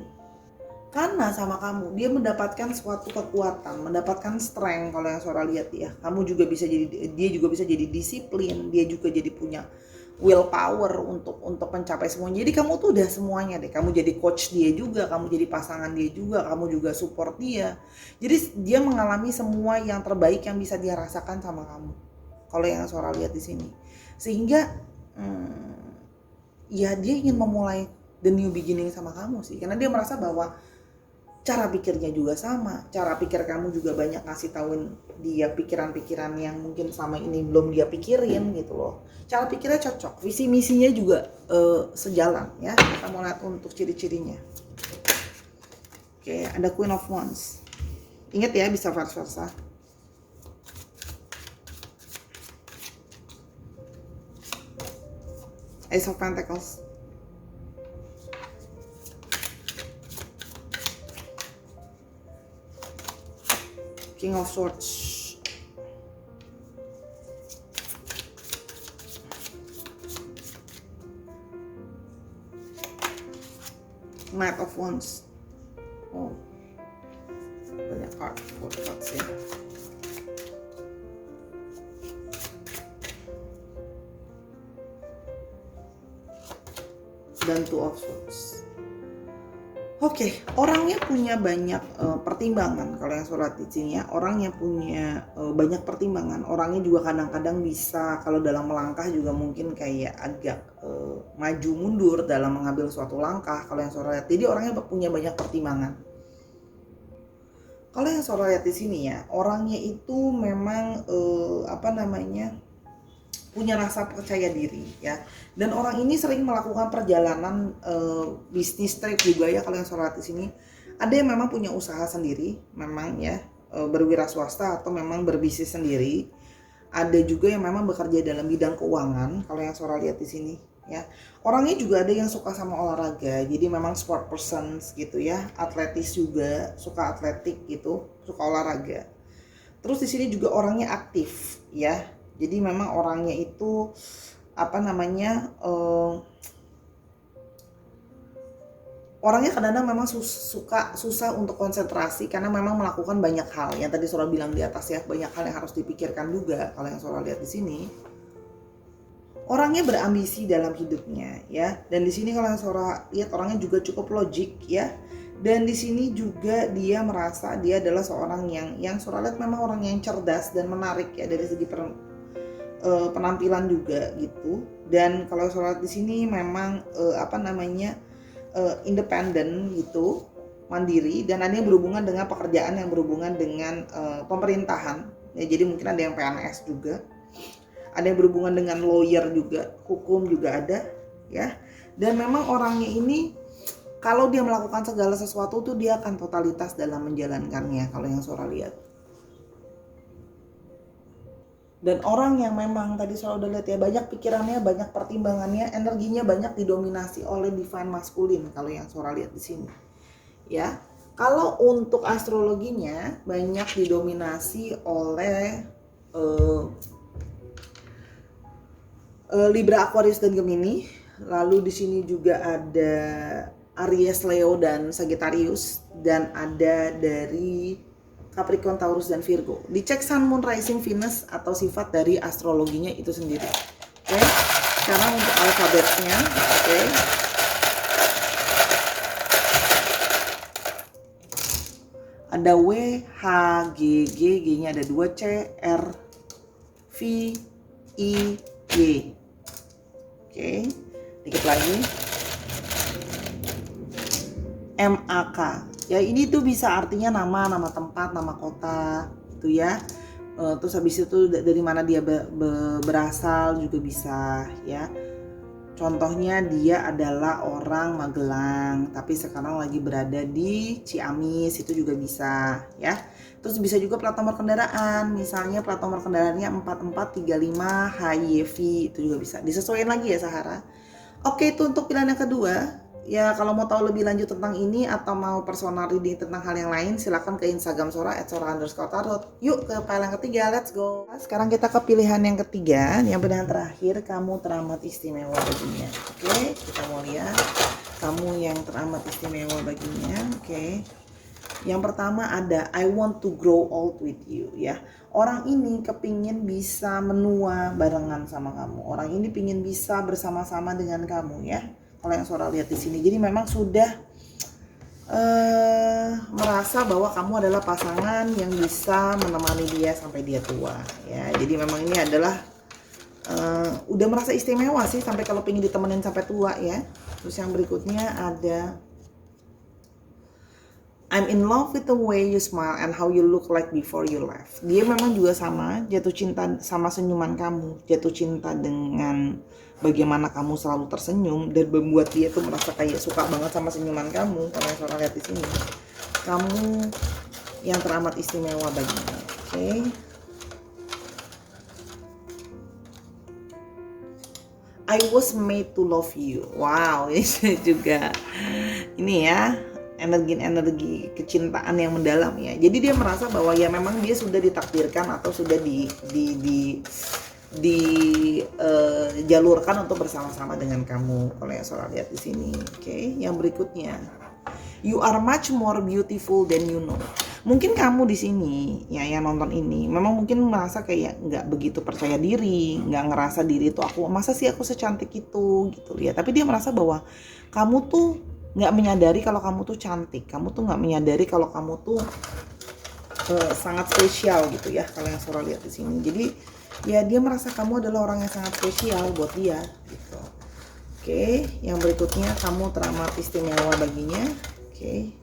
Karena sama kamu dia mendapatkan suatu kekuatan, mendapatkan strength. Kalau yang Sora lihat ya, dia juga bisa jadi disiplin, dia juga jadi punya willpower untuk mencapai semuanya. Jadi kamu tuh udah semuanya deh. Kamu jadi coach dia juga, kamu jadi pasangan dia juga, kamu juga support dia. Jadi dia mengalami semua yang terbaik yang bisa dia rasakan sama kamu. Kalau yang Sora lihat di sini, sehingga ya dia ingin memulai the new beginning sama kamu sih, karena dia merasa bahwa cara pikirnya juga sama, cara pikir kamu juga banyak ngasih tauin dia pikiran-pikiran yang mungkin sama ini belum dia pikirin gitu loh. Cara pikirnya cocok, visi misinya juga sejalan ya. Kita mau lihat untuk ciri-cirinya. Oke, ada Queen of Wands. Ingat ya, bisa vice versa. Ace of Pentacles. King of Swords. Knight of Wands. Oh, banyak cards ya. Dan Two of Swords. Oke, orangnya punya banyak pertimbangan. Kalau yang surat di sini ya, orangnya punya banyak pertimbangan. Orangnya juga kadang-kadang bisa, kalau dalam melangkah juga mungkin kayak agak maju mundur dalam mengambil suatu langkah. Kalau yang surat, jadi orangnya punya banyak pertimbangan. Kalau yang surat lihat di sini ya, orangnya itu memang punya rasa percaya diri ya, dan orang ini sering melakukan perjalanan bisnis trip juga ya. Kalau yang saya lihat di sini, ada yang memang punya usaha sendiri, memang ya, berwira swasta atau memang berbisnis sendiri. Ada juga yang memang bekerja dalam bidang keuangan. Kalau yang saya lihat di sini ya, orangnya juga ada yang suka sama olahraga, jadi memang sport person gitu ya, atletis juga, suka atletik gitu, suka olahraga. Terus di sini juga orangnya aktif ya. Jadi memang orangnya itu orangnya kadang-kadang memang susah untuk konsentrasi karena memang melakukan banyak hal. Yang tadi Sora bilang di atas ya, banyak hal yang harus dipikirkan juga. Kalau yang Sora lihat di sini, orangnya berambisi dalam hidupnya ya. Dan di sini kalau yang Sora lihat, orangnya juga cukup logik ya. Dan di sini juga dia merasa dia adalah seorang yang Sora lihat memang orang yang cerdas dan menarik ya, dari segi penampilan juga gitu. Dan kalau sholat di sini memang independen gitu, mandiri, dan ada yang berhubungan dengan pekerjaan yang berhubungan dengan pemerintahan ya. Jadi mungkin ada yang PNS juga, ada yang berhubungan dengan lawyer juga, hukum juga ada ya. Dan memang orangnya ini kalau dia melakukan segala sesuatu tuh dia akan totalitas dalam menjalankannya. Kalau yang Sora lihat, dan orang yang memang tadi saya udah lihat ya, banyak pikirannya, banyak pertimbangannya, energinya banyak didominasi oleh divine maskulin. Kalau yang Sora lihat di sini ya, kalau untuk astrologinya banyak didominasi oleh Libra, Aquarius, dan Gemini. Lalu di sini juga ada Aries, Leo, dan Sagittarius, dan ada dari Capricorn, Taurus, dan Virgo. Dicek Sun, Moon, Rising, Venus atau sifat dari astrologinya itu sendiri. Oke. Sekarang untuk alfabetnya, oke. Ada W, H, G, G-nya ada 2, C, R, V, I, G. Oke. Dikit lagi. M, A, K. Ya, ini tuh bisa artinya nama tempat, nama kota gitu ya. Terus habis itu dari mana dia berasal juga bisa ya. Contohnya dia adalah orang Magelang tapi sekarang lagi berada di Ciamis, itu juga bisa ya. Terus bisa juga plat nomor kendaraan, misalnya plat nomor kendaraannya 4435 HYV, itu juga bisa. Disesuaikan lagi ya Sahara. Oke, itu untuk pilihan yang kedua. Ya, kalau mau tahu lebih lanjut tentang ini atau mau personal reading tentang hal yang lain, silahkan ke Instagram Sora @sora_tarot. Yuk ke file yang ketiga, let's go. Sekarang kita ke pilihan yang ketiga, yang pilihan terakhir, kamu teramat istimewa baginya. Oke, kita mau lihat kamu yang teramat istimewa baginya. Oke. Yang pertama ada I want to grow old with you ya. Orang ini kepingin bisa menua barengan sama kamu. Orang ini pingin bisa bersama-sama dengan kamu ya. Kalau yang Sora lihat di sini, jadi memang sudah merasa bahwa kamu adalah pasangan yang bisa menemani dia sampai dia tua ya. Jadi memang ini adalah udah merasa istimewa sih sampai kalau pengen ditemenin sampai tua ya. Terus yang berikutnya ada I'm in love with the way you smile and how you look like before you left. Dia memang juga sama, jatuh cinta sama senyuman kamu, jatuh cinta dengan bagaimana kamu selalu tersenyum dan membuat dia tuh merasa kayak suka banget sama senyuman kamu. Kalau yang Sora lihat di sini. kamu yang teramat istimewa baginya. Oke. I was made to love you. Wow, ini juga ini ya, energi kecintaan yang mendalam ya. Jadi dia merasa bahwa ya memang dia sudah ditakdirkan atau sudah dijalurkan untuk bersama-sama dengan kamu. Kalau yang Sora lihat di sini. Oke, yang berikutnya. You are much more beautiful than you know. Mungkin kamu di sini ya yang nonton ini memang mungkin merasa kayak nggak begitu percaya diri, nggak ngerasa diri itu aku masa sih aku secantik itu gitu ya. Tapi dia merasa bahwa kamu tuh nggak menyadari kalau kamu tuh cantik, kamu tuh nggak menyadari kalau kamu tuh sangat spesial gitu ya. Kalau yang Sora lihat di sini, jadi ya dia merasa kamu adalah orang yang sangat spesial buat dia gitu. Oke, yang berikutnya kamu teramat istimewa baginya. Oke.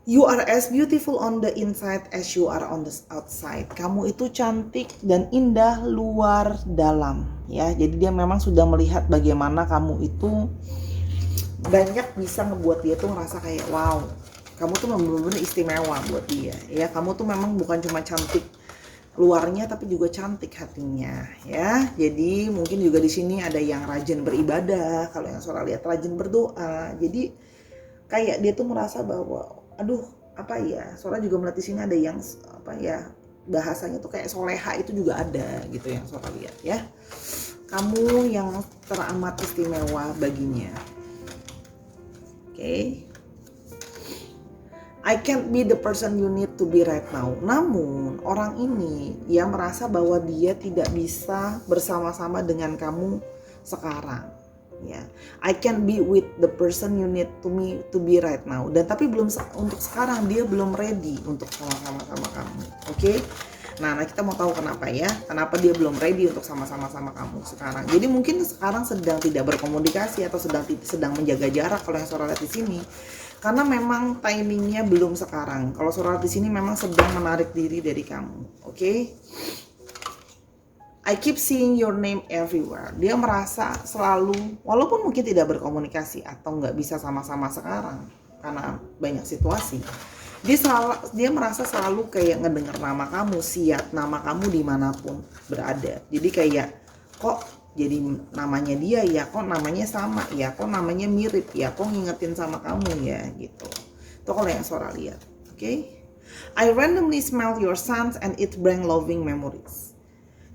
You are as beautiful on the inside as you are on the outside. Kamu itu cantik dan indah luar dalam ya. Jadi dia memang sudah melihat bagaimana kamu itu banyak bisa ngebuat dia tuh ngerasa kayak wow, kamu tuh benar-benar istimewa buat dia ya. Kamu tuh memang bukan cuma cantik luarnya tapi juga cantik hatinya ya. Jadi mungkin juga di sini ada yang rajin beribadah, kalau yang Sora lihat rajin berdoa. Jadi kayak dia tuh merasa bahwa aduh apa ya, Sora juga melihat di sini ada yang apa ya, bahasanya tuh kayak soleha itu juga ada gitu yang Sora lihat ya. Kamu yang teramat istimewa baginya. Oke. I can't be the person you need to be right now. Namun orang ini yang merasa bahwa dia tidak bisa bersama-sama dengan kamu sekarang. Ya, I can be with the person you need to be right now. Dan tapi belum untuk sekarang dia belum ready untuk sama-sama sama kamu. Oke? Nah, kita mau tahu kenapa ya? Kenapa dia belum ready untuk sama-sama sama kamu sekarang? Jadi mungkin sekarang sedang tidak berkomunikasi atau sedang menjaga jarak kalau yang Sora lihat di sini. Karena memang timingnya belum sekarang. Kalau Sora lihat di sini memang sedang menarik diri dari kamu. Oke? I keep seeing your name everywhere. Dia merasa selalu, walaupun mungkin tidak berkomunikasi atau nggak bisa sama-sama sekarang karena banyak situasi, dia merasa selalu kayak ngedengar nama kamu, siap nama kamu dimanapun berada. Jadi kayak kok jadi namanya dia ya, kok namanya sama ya, kok namanya mirip ya, kok ngingetin sama kamu ya gitu. Itu kalau yang Sora lihat. Oke? I randomly smell your scent and it bring loving memories.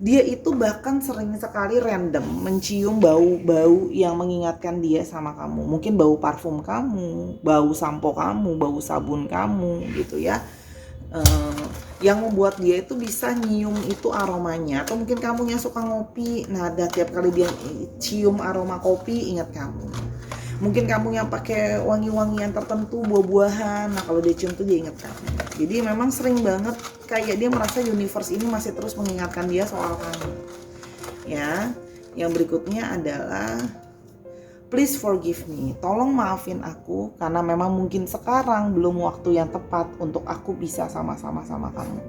Dia itu bahkan sering sekali random mencium bau-bau yang mengingatkan dia sama kamu. Mungkin bau parfum kamu, bau sampo kamu, bau sabun kamu gitu ya. Yang membuat dia itu bisa nyium itu aromanya. Atau mungkin kamu yang suka ngopi, nah tiap kali dia cium aroma kopi ingat kamu. Mungkin kamu yang pakai wangi-wangian tertentu, buah-buahan, nah kalau dia cium tuh dia ingat kamu. Jadi memang sering banget kayak dia merasa universe ini masih terus mengingatkan dia soal kamu. Ya, yang berikutnya adalah please forgive me. Tolong maafin aku karena memang mungkin sekarang belum waktu yang tepat untuk aku bisa sama-sama sama kamu.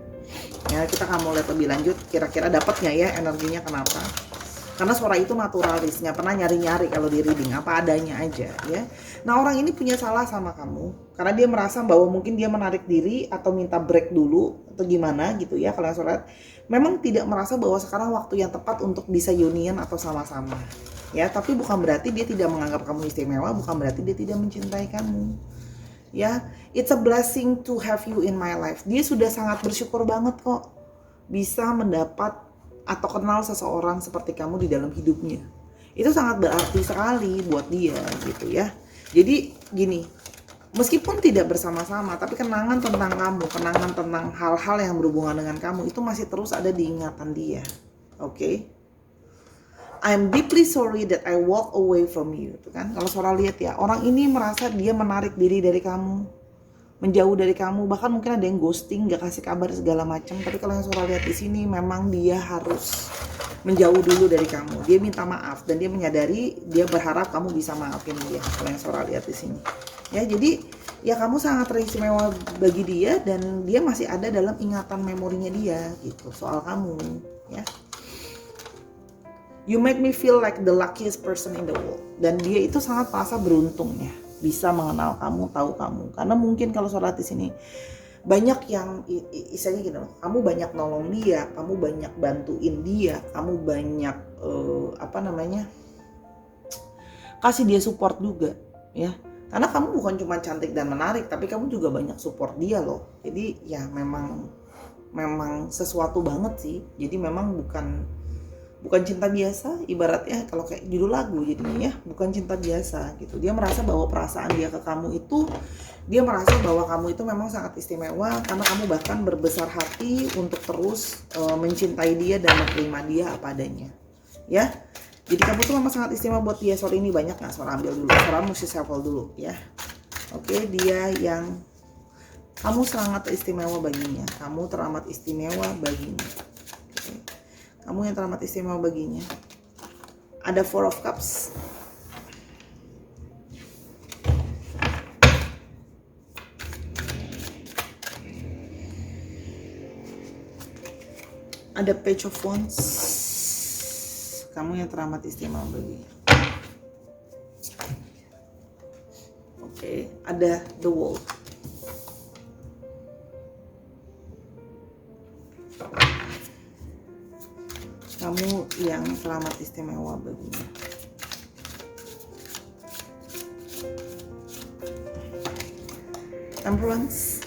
Ya, kita akan lihat lebih lanjut kira-kira dapat nggak ya energinya kenapa? Karena Sora itu naturalis, nggak pernah nyari-nyari kalau di reading, apa adanya aja ya. Nah orang ini punya salah sama kamu karena dia merasa bahwa mungkin dia menarik diri atau minta break dulu atau gimana gitu ya. Kalau Sora memang tidak merasa bahwa sekarang waktu yang tepat untuk bisa union atau sama-sama ya. Tapi bukan berarti dia tidak menganggap kamu istimewa, bukan berarti dia tidak mencintai kamu ya. It's a blessing to have you in my life. Dia sudah sangat bersyukur banget kok bisa mendapat atau kenal seseorang seperti kamu di dalam hidupnya. Itu sangat berarti sekali buat dia gitu ya. Jadi gini, meskipun tidak bersama-sama tapi kenangan tentang kamu, kenangan tentang hal-hal yang berhubungan dengan kamu itu masih terus ada di ingatan dia. Oke? I'm deeply sorry that I walk away from you. Tuh kan? Kalau Sora lihat ya, orang ini merasa dia menarik diri dari kamu, menjauh dari kamu, bahkan mungkin ada yang ghosting, gak kasih kabar segala macam. Tapi kalau yang Sora lihat di sini memang dia harus menjauh dulu dari kamu. Dia minta maaf dan dia menyadari, dia berharap kamu bisa maafin dia. Kalau yang Sora lihat di sini. Ya, jadi ya kamu sangat teristimewa bagi dia dan dia masih ada dalam ingatan memorinya dia gitu soal kamu, ya. You make me feel like the luckiest person in the world. Dan dia itu sangat merasa beruntung ya. bisa mengenal kamu, tahu kamu. Karena mungkin kalau sholat di sini banyak yang istilahnya gini loh, kamu banyak nolong dia, kamu banyak bantuin dia, kamu banyak kasih dia support juga ya. Karena kamu bukan cuma cantik dan menarik, tapi kamu juga banyak support dia loh. Jadi ya memang sesuatu banget sih. Jadi memang bukan cinta biasa, ibaratnya kalau kayak judul lagu jadinya ya, bukan cinta biasa gitu. Dia merasa bahwa perasaan dia ke kamu itu, dia merasa bahwa kamu itu memang sangat istimewa, karena kamu bahkan berbesar hati untuk terus mencintai dia dan menerima dia apa adanya ya. Jadi kamu tuh memang sangat istimewa buat dia. Sore ini banyak nggak? Sore ambil dulu, sore mesti shuffle dulu ya. Oke, dia yang kamu sangat istimewa baginya, kamu teramat istimewa baginya. Oke. Kamu yang teramat istimewa baginya. Ada Four of Cups. Ada Page of Wands. Kamu yang teramat istimewa baginya. Oke, ada The Wolf. Kamu yang teramat istimewa baginya. Temperance.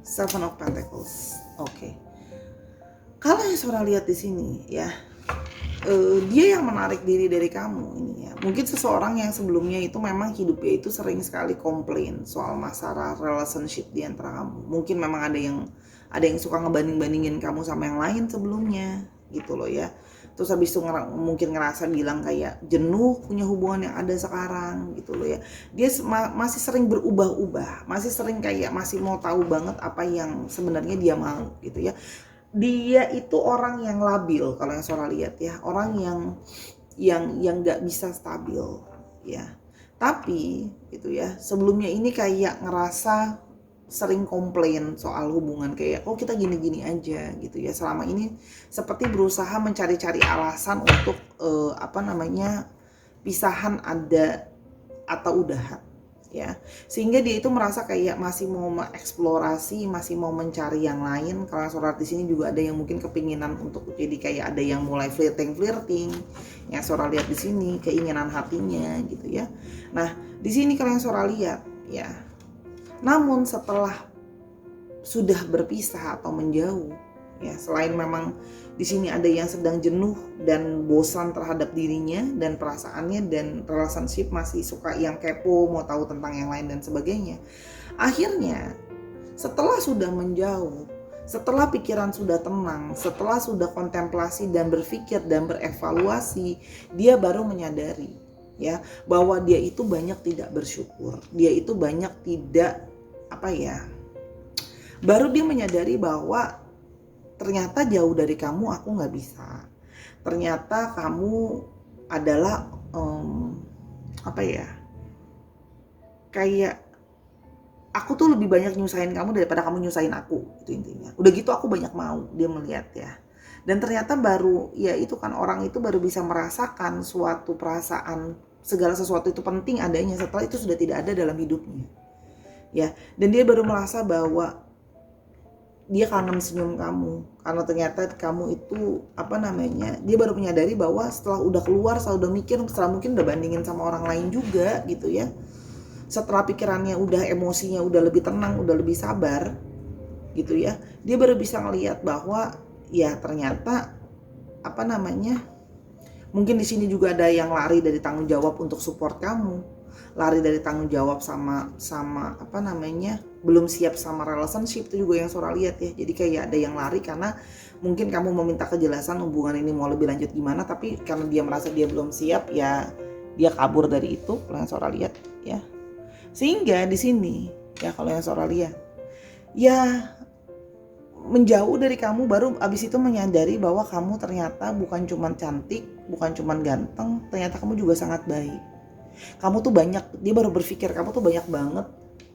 Seven of Pentacles. Oke. Kalau yang Sora lihat di sini ya, dia yang menarik diri dari kamu ini ya. Mungkin seseorang yang sebelumnya itu memang hidupnya itu sering sekali komplain soal masalah relationship di antara kamu. Mungkin memang ada yang suka ngebanding-bandingin kamu sama yang lain sebelumnya gitu loh ya. Terus habis itu mungkin ngerasa bilang kayak jenuh punya hubungan yang ada sekarang gitu loh ya. Dia masih sering berubah-ubah, masih sering kayak masih mau tahu banget apa yang sebenarnya dia mau gitu ya. Dia itu orang yang labil kalau yang Sora lihat ya, orang yang nggak bisa stabil ya. Tapi gitu ya, sebelumnya ini kayak ngerasa sering komplain soal hubungan, kayak oh kita gini-gini aja gitu ya. Selama ini seperti berusaha mencari-cari alasan untuk pisahan ada atau udahan ya, sehingga dia itu merasa kayak masih mau mengeksplorasi, masih mau mencari yang lain. Kalau Sora di sini juga ada yang mungkin kepinginan untuk jadi kayak ada yang mulai flirting yang Sora lihat di sini, keinginan hatinya gitu ya. Nah di sini kalau yang Sora lihat ya, namun setelah sudah berpisah atau menjauh ya, selain memang di sini ada yang sedang jenuh dan bosan terhadap dirinya dan perasaannya, dan relationship masih suka yang kepo, mau tahu tentang yang lain dan sebagainya. Akhirnya setelah sudah menjauh, setelah pikiran sudah tenang, setelah sudah kontemplasi dan berpikir dan berevaluasi, dia baru menyadari ya bahwa dia itu banyak tidak bersyukur, dia itu banyak tidak baru dia menyadari bahwa ternyata jauh dari kamu aku nggak bisa. Ternyata kamu adalah kayak aku tuh lebih banyak nyusahin kamu daripada kamu nyusahin aku, itu intinya. Udah gitu aku banyak mau, dia melihat ya. Dan ternyata baru ya itu kan, orang itu baru bisa merasakan suatu perasaan, segala sesuatu itu penting adanya setelah itu sudah tidak ada dalam hidupnya. Ya, dan dia baru merasa bahwa dia kangen senyum kamu, karena ternyata kamu itu dia baru menyadari bahwa setelah udah keluar, setelah udah mikir, setelah mungkin udah bandingin sama orang lain juga gitu ya, setelah pikirannya udah, emosinya udah lebih tenang, udah lebih sabar gitu ya, dia baru bisa ngelihat bahwa ya ternyata mungkin di sini juga ada yang lari dari tanggung jawab untuk support kamu, lari dari tanggung jawab sama belum siap sama relationship. Itu juga yang Sora lihat ya. Jadi kayak ada yang lari karena mungkin kamu meminta kejelasan hubungan ini mau lebih lanjut gimana, tapi karena dia merasa dia belum siap ya, dia kabur dari itu kalau yang Sora lihat ya. Sehingga di sini ya kalau yang Sora lihat ya, menjauh dari kamu, baru abis itu menyadari bahwa kamu ternyata bukan cuma cantik, bukan cuma ganteng, ternyata kamu juga sangat baik. Kamu tuh banyak, dia baru berpikir kamu tuh banyak banget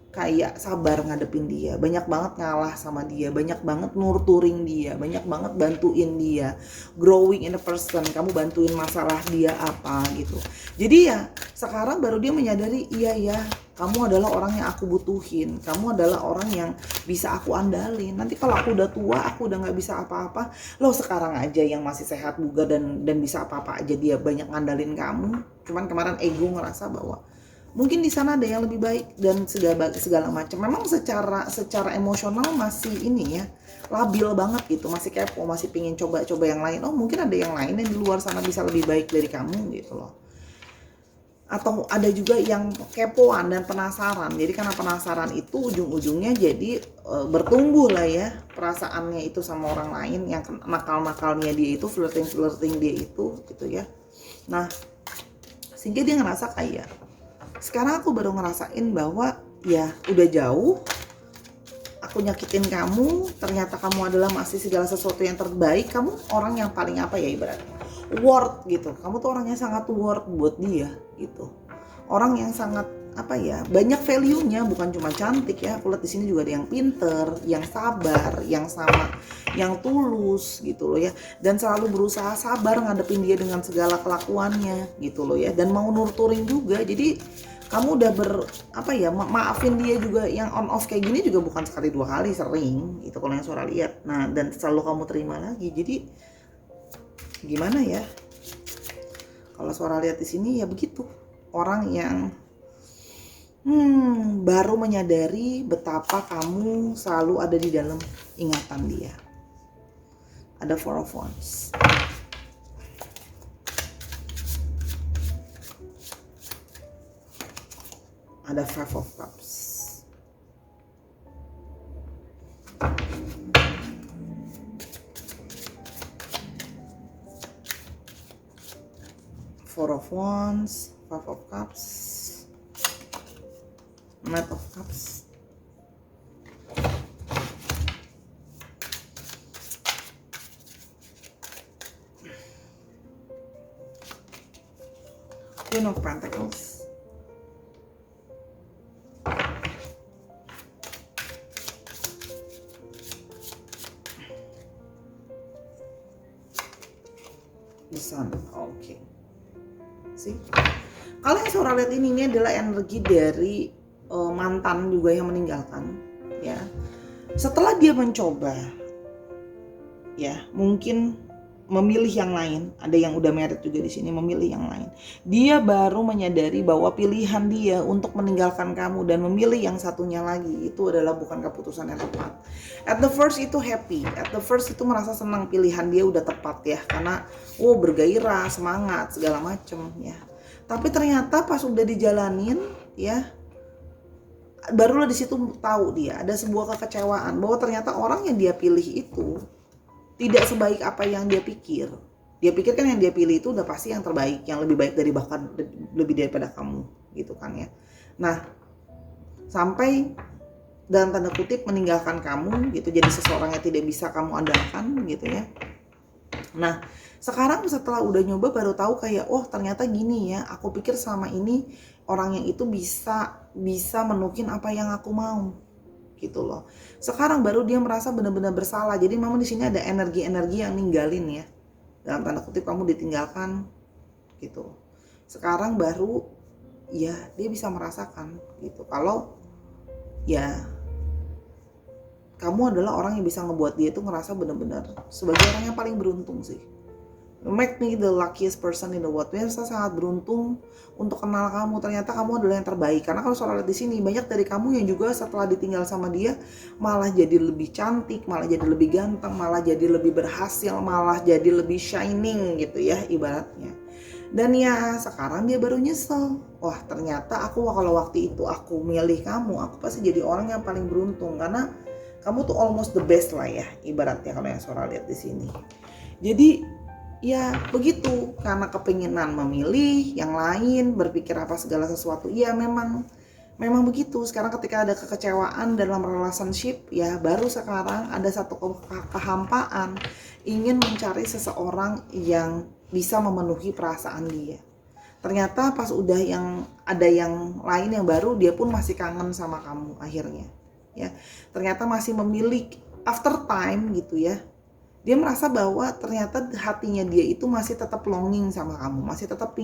kayak sabar ngadepin dia, banyak banget ngalah sama dia, banyak banget nurturing dia, banyak banget bantuin dia, growing in a person, kamu bantuin masalah dia apa gitu. Jadi ya sekarang baru dia menyadari, iya ya, kamu adalah orang yang aku butuhin, kamu adalah orang yang bisa aku andalin. Nanti kalau aku udah tua, aku udah nggak bisa apa-apa, loh sekarang aja yang masih sehat bugar dan bisa apa-apa aja dia banyak ngandalin kamu. Cuman kemarin ego ngerasa bahwa mungkin di sana ada yang lebih baik dan segala macam. Memang secara emosional masih ini ya, labil banget gitu, masih kepo, masih pingin coba-coba yang lain. Oh mungkin ada yang lain yang di luar sana bisa lebih baik dari kamu gitu loh. Atau ada juga yang kepoan dan penasaran. Jadi karena penasaran itu ujung-ujungnya jadi bertumbuh lah ya perasaannya itu sama orang lain, yang nakal-nakalnya dia itu, flirting dia itu gitu ya. Nah sehingga dia ngerasa kayak, sekarang aku baru ngerasain bahwa ya udah jauh, aku nyakitin kamu, ternyata kamu adalah masih segala sesuatu yang terbaik, kamu orang yang paling apa ya ibaratnya, worth gitu, kamu tuh orang yang sangat worth buat dia gitu, orang yang sangat apa ya, banyak value-nya, bukan cuma cantik ya, aku lihat di sini juga ada yang pinter, yang sabar, yang sama, yang tulus gitu loh ya, dan selalu berusaha sabar ngadepin dia dengan segala kelakuannya gitu loh ya, dan mau nurturing juga. Jadi kamu udah maafin dia juga, yang on off kayak gini juga bukan sekali dua kali, sering gitu kalau yang Sora lihat. Nah dan selalu kamu terima lagi. Jadi gimana ya, kalau Sora lihat di sini ya begitu, orang yang baru menyadari betapa kamu selalu ada di dalam ingatan dia. Ada Four of Wands. Ada Five of Cups. Four of Wands, Five of Cups, Knight of Cups. Queen of Pentacles. The Sun. Oke. See? Kalau yang Sora lihat ini adalah energi dari mantan juga yang meninggalkan ya. Setelah dia mencoba ya, mungkin memilih yang lain, ada yang udah married juga di sini, memilih yang lain. Dia baru menyadari bahwa pilihan dia untuk meninggalkan kamu dan memilih yang satunya lagi itu adalah bukan keputusan yang tepat. At the first itu happy, at the first itu merasa senang pilihan dia udah tepat ya, karena bergairah, semangat, segala macem ya. Tapi ternyata pas udah dijalanin ya, barulah di situ tahu dia ada sebuah kekecewaan bahwa ternyata orang yang dia pilih itu tidak sebaik apa yang dia pikir. Dia pikir kan yang dia pilih itu udah pasti yang terbaik, yang lebih baik dari, bahkan lebih daripada kamu gitu kan ya. Nah sampai dalam tanda kutip meninggalkan kamu gitu, jadi seseorang yang tidak bisa kamu andalkan gitu ya. Nah sekarang setelah udah nyoba baru tahu kayak, oh ternyata gini ya, aku pikir selama ini orang yang itu bisa menuhin apa yang aku mau gitu loh. Sekarang baru dia merasa benar-benar bersalah. Jadi memang di sini ada energi-energi yang ninggalin ya, dalam tanda kutip kamu ditinggalkan gitu. Sekarang baru ya dia bisa merasakan gitu kalau ya kamu adalah orang yang bisa ngebuat dia itu ngerasa benar-benar sebagai orang yang paling beruntung sih. Make me the luckiest person in the world. Saya sangat beruntung untuk kenal kamu. Ternyata kamu adalah yang terbaik. Karena kalau soal lihat di sini banyak dari kamu yang juga setelah ditinggal sama dia malah jadi lebih cantik, malah jadi lebih ganteng, malah jadi lebih berhasil, malah jadi lebih shining gitu ya ibaratnya. Dan ya sekarang dia baru nyesel. Wah ternyata aku kalau waktu itu aku milih kamu, aku pasti jadi orang yang paling beruntung karena kamu tuh almost the best lah ya ibaratnya kalau yang Sora lihat di sini. Jadi ya begitu, karena kepinginan memilih yang lain, berpikir apa segala sesuatu. Ya memang begitu. Sekarang ketika ada kekecewaan dalam relationship ya, baru sekarang ada satu kehampaan ingin mencari seseorang yang bisa memenuhi perasaan dia. Ternyata pas udah yang ada yang lain yang baru, dia pun masih kangen sama kamu akhirnya. Ya, ternyata masih memilih after time gitu ya. Dia merasa bahwa ternyata hatinya dia itu masih tetap longing sama kamu, masih tetap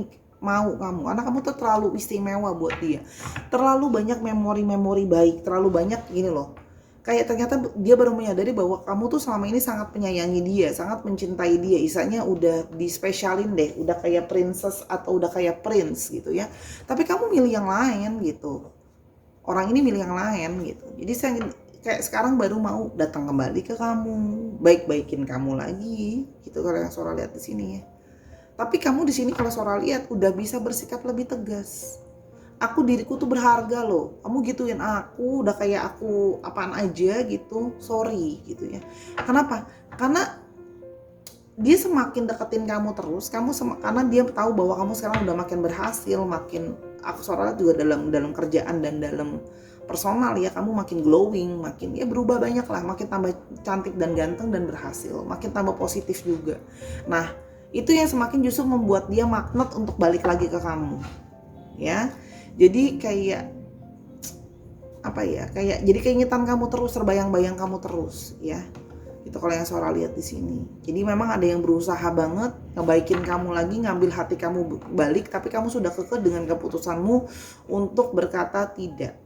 mau kamu, karena kamu tuh terlalu istimewa buat dia, terlalu banyak memori-memori baik, terlalu banyak gini loh, kayak ternyata dia baru menyadari bahwa kamu tuh selama ini sangat menyayangi dia, sangat mencintai dia, isanya udah dispesialin deh, udah kayak princess atau udah kayak prince gitu ya, tapi kamu milih yang lain gitu, orang ini milih yang lain gitu. Jadi saya kayak sekarang baru mau datang kembali ke kamu, baik-baikin kamu lagi gitu kalau yang Sora lihat di sini ya. Tapi kamu di sini kalau Sora lihat udah bisa bersikap lebih tegas. Aku diriku tuh berharga loh. Kamu gituin aku udah kayak aku apaan aja gitu. Sorry gitu ya. Kenapa? Karena dia semakin deketin kamu terus, karena dia tahu bahwa kamu sekarang udah makin berhasil, makin aku Sora juga dalam kerjaan dan dalam personal ya, kamu makin glowing, makin ya berubah banyak lah, makin tambah cantik dan ganteng dan berhasil, makin tambah positif juga. Nah, itu yang semakin justru membuat dia magnet untuk balik lagi ke kamu. Ya. Jadi kayak apa ya? Kayak jadi keingetan kamu terus, terbayang-bayang kamu terus ya. Itu kalau yang Sora lihat di sini. Jadi memang ada yang berusaha banget ngebaikin kamu lagi, ngambil hati kamu balik, tapi kamu sudah kekeh dengan keputusanmu untuk berkata tidak.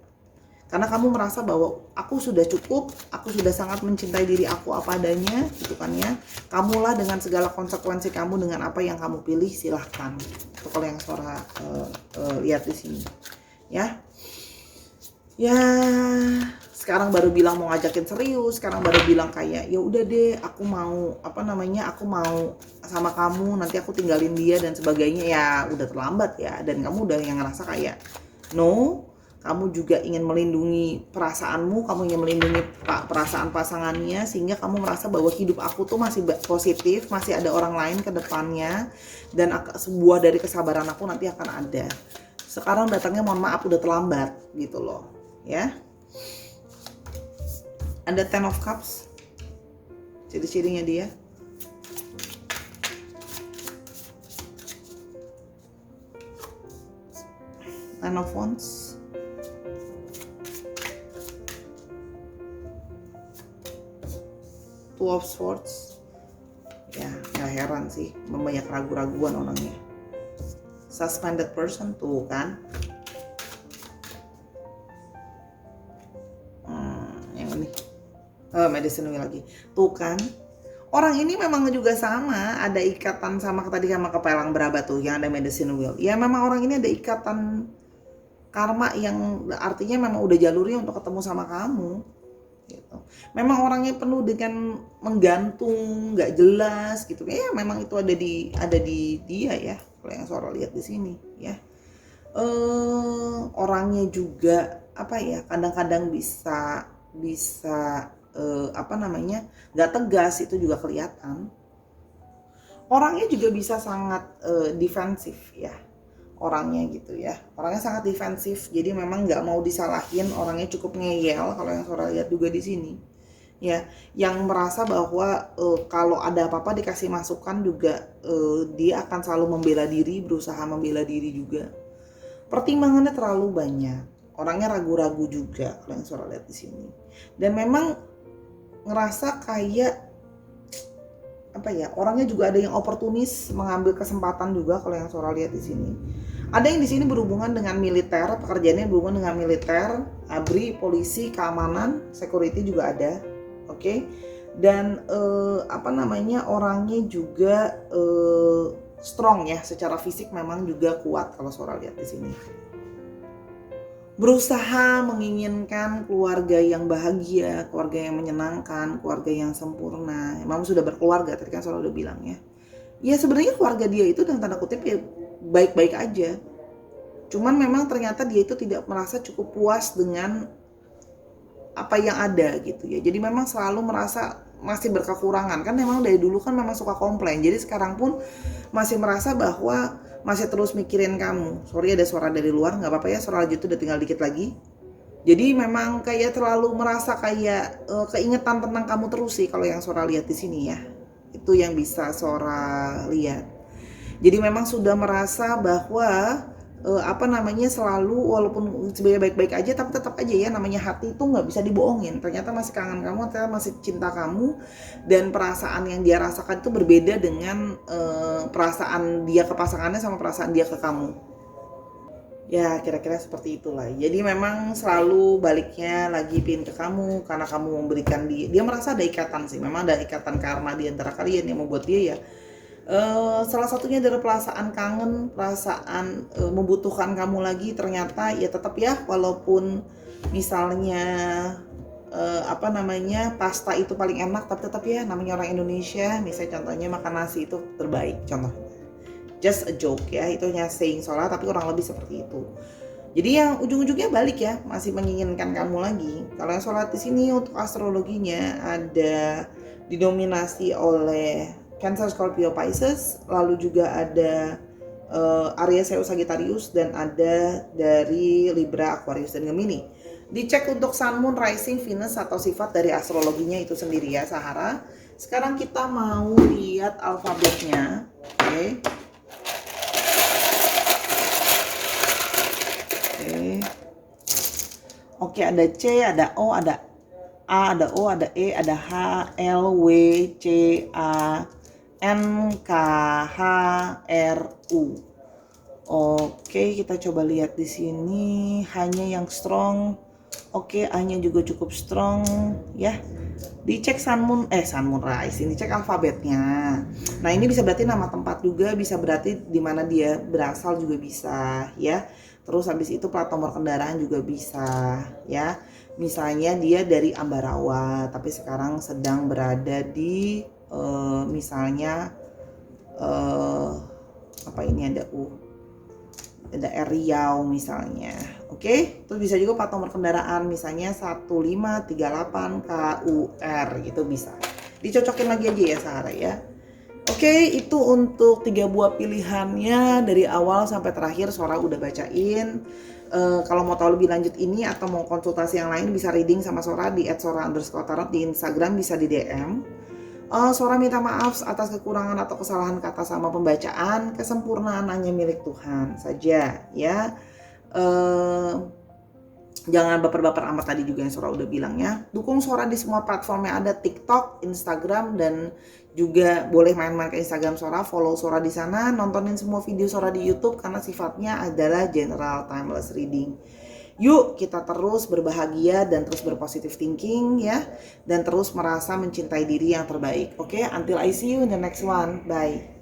Karena kamu merasa bahwa aku sudah cukup, aku sudah sangat mencintai diri aku apa adanya, gitu kan ya. Kamulah dengan segala konsekuensi kamu dengan apa yang kamu pilih, silahkan. Itu kalau yang Sora lihat di sini. Ya. Ya, sekarang baru bilang mau ngajakin serius, sekarang baru bilang kayak ya udah deh, aku mau aku mau sama kamu, nanti aku tinggalin dia dan sebagainya. Ya udah terlambat ya, dan kamu udah yang ngerasa kayak no, kamu juga ingin melindungi perasaanmu, kamu ingin melindungi perasaan pasangannya, sehingga kamu merasa bahwa hidup aku tuh masih positif, masih ada orang lain ke depannya, dan sebuah dari kesabaran aku nanti akan ada. Sekarang datangnya mohon maaf udah terlambat gitu loh ya. Ada Ten of Cups, ciri-cirinya dia. Nine of Wands, Two of Swords. Ya, gak heran sih, banyak ragu-raguan orangnya. Suspended person tuh kan. Yang ini. Medicine Wheel lagi. Tuh kan. Orang ini memang juga sama, ada ikatan sama tadi sama kepelang beraba tuh yang ada Medicine Wheel. Ya memang orang ini ada ikatan karma yang artinya memang udah jalurnya untuk ketemu sama kamu. Gitu. Memang orangnya penuh dengan menggantung, nggak jelas gitu. Ya memang itu ada di dia ya. Kalau yang Sora lihat di sini ya. Orangnya juga apa ya? Kadang-kadang bisa nggak tegas, itu juga kelihatan. Orangnya juga bisa sangat defensif ya. Orangnya gitu ya, orangnya sangat defensif, jadi memang nggak mau disalahin, orangnya cukup ngeyel kalau yang Sora lihat juga di sini ya, yang merasa bahwa kalau ada apa-apa dikasih masukan juga dia akan selalu membela diri, berusaha membela diri juga. Pertimbangannya terlalu banyak, orangnya ragu-ragu juga kalau yang Sora lihat di sini, dan memang ngerasa kayak apa ya, orangnya juga ada yang oportunis, mengambil kesempatan juga kalau yang Sora lihat di sini. Ada yang di sini berhubungan dengan militer, pekerjaannya berhubungan dengan militer, ABRI, polisi, keamanan, security juga ada, oke? Dan orangnya juga strong ya, secara fisik memang juga kuat kalau Sora lihat di sini. Berusaha menginginkan keluarga yang bahagia, keluarga yang menyenangkan, keluarga yang sempurna. Memang sudah berkeluarga, tadi kan Sora udah bilang ya. Ya sebenarnya keluarga dia itu dengan tanda kutip ya baik-baik aja. Cuman memang ternyata dia itu tidak merasa cukup puas dengan apa yang ada gitu ya. Jadi memang selalu merasa masih berkekurangan. Kan memang dari dulu kan memang suka komplain. Jadi sekarang pun masih merasa bahwa masih terus mikirin kamu. Sorry ada suara dari luar, nggak apa-apa ya, suara lanjut udah tinggal dikit lagi. Jadi memang kayak terlalu merasa kayak keingetan tentang kamu terus sih kalau yang Sora lihat di sini ya. Itu yang bisa Sora lihat. Jadi memang sudah merasa bahwa selalu walaupun sebenarnya baik-baik aja, tapi tetap aja ya namanya hati itu nggak bisa dibohongin. Ternyata masih kangen kamu, ternyata masih cinta kamu, dan perasaan yang dia rasakan itu berbeda dengan perasaan dia ke pasangannya sama perasaan dia ke kamu. Ya kira-kira seperti itulah. Jadi memang selalu baliknya lagi pin ke kamu karena kamu memberikan dia merasa ada ikatan sih. Memang ada ikatan karma di antara kalian yang membuat dia ya salah satunya dari perasaan kangen, perasaan membutuhkan kamu lagi. Ternyata ya tetap ya, walaupun misalnya pasta itu paling enak, tapi tetap ya namanya orang Indonesia, misalnya contohnya makan nasi itu terbaik contoh. Just a joke ya, itu hanya saying soalnya, tapi kurang lebih seperti itu. Jadi yang ujung-ujungnya balik ya, masih menginginkan kamu lagi. Kalau yang sholat di sini untuk astrologinya ada didominasi oleh Cancer, Scorpio, Pisces, lalu juga ada Aries, Leo, Sagittarius, dan ada dari Libra, Aquarius, dan Gemini. Dicek untuk Sun, Moon, Rising, Venus atau sifat dari astrologinya itu sendiri ya Sahara. Sekarang kita mau lihat alfabetnya, oke. Oke, ada C, ada O, ada A, ada O, ada E, ada H, L, W, C, A, N, K, H, R, U. Oke, kita coba lihat di sini hanya yang strong. Oke, A-nya juga cukup strong ya. Dicek Sun Moon Rise, ini cek alfabetnya. Nah, ini bisa berarti nama tempat juga, bisa berarti di mana dia berasal juga bisa ya. Terus habis itu plat nomor kendaraan juga bisa ya. Misalnya dia dari Ambarawa tapi sekarang sedang berada di misalnya ada Riau misalnya. Oke, terus bisa juga plat nomor kendaraan misalnya 1538 KUR gitu bisa. Dicocokin lagi aja ya Sarah ya. Oke, itu untuk 3 buah pilihannya dari awal sampai terakhir Sora udah bacain. Kalau mau tahu lebih lanjut ini atau mau konsultasi yang lain bisa reading sama Sora di @sora_tarot di Instagram, bisa di DM. Sora minta maaf atas kekurangan atau kesalahan kata sama pembacaan. Kesempurnaan hanya milik Tuhan saja ya. Jangan baper-baper amat tadi juga yang Sora udah bilang ya. Dukung Sora di semua platform yang ada, TikTok, Instagram, dan juga boleh main-main ke Instagram Sora, follow Sora di sana, nontonin semua video Sora di YouTube karena sifatnya adalah general timeless reading. Yuk kita terus berbahagia dan terus berpositive thinking ya, dan terus merasa mencintai diri yang terbaik. Oke, until I see you in the next one. Bye.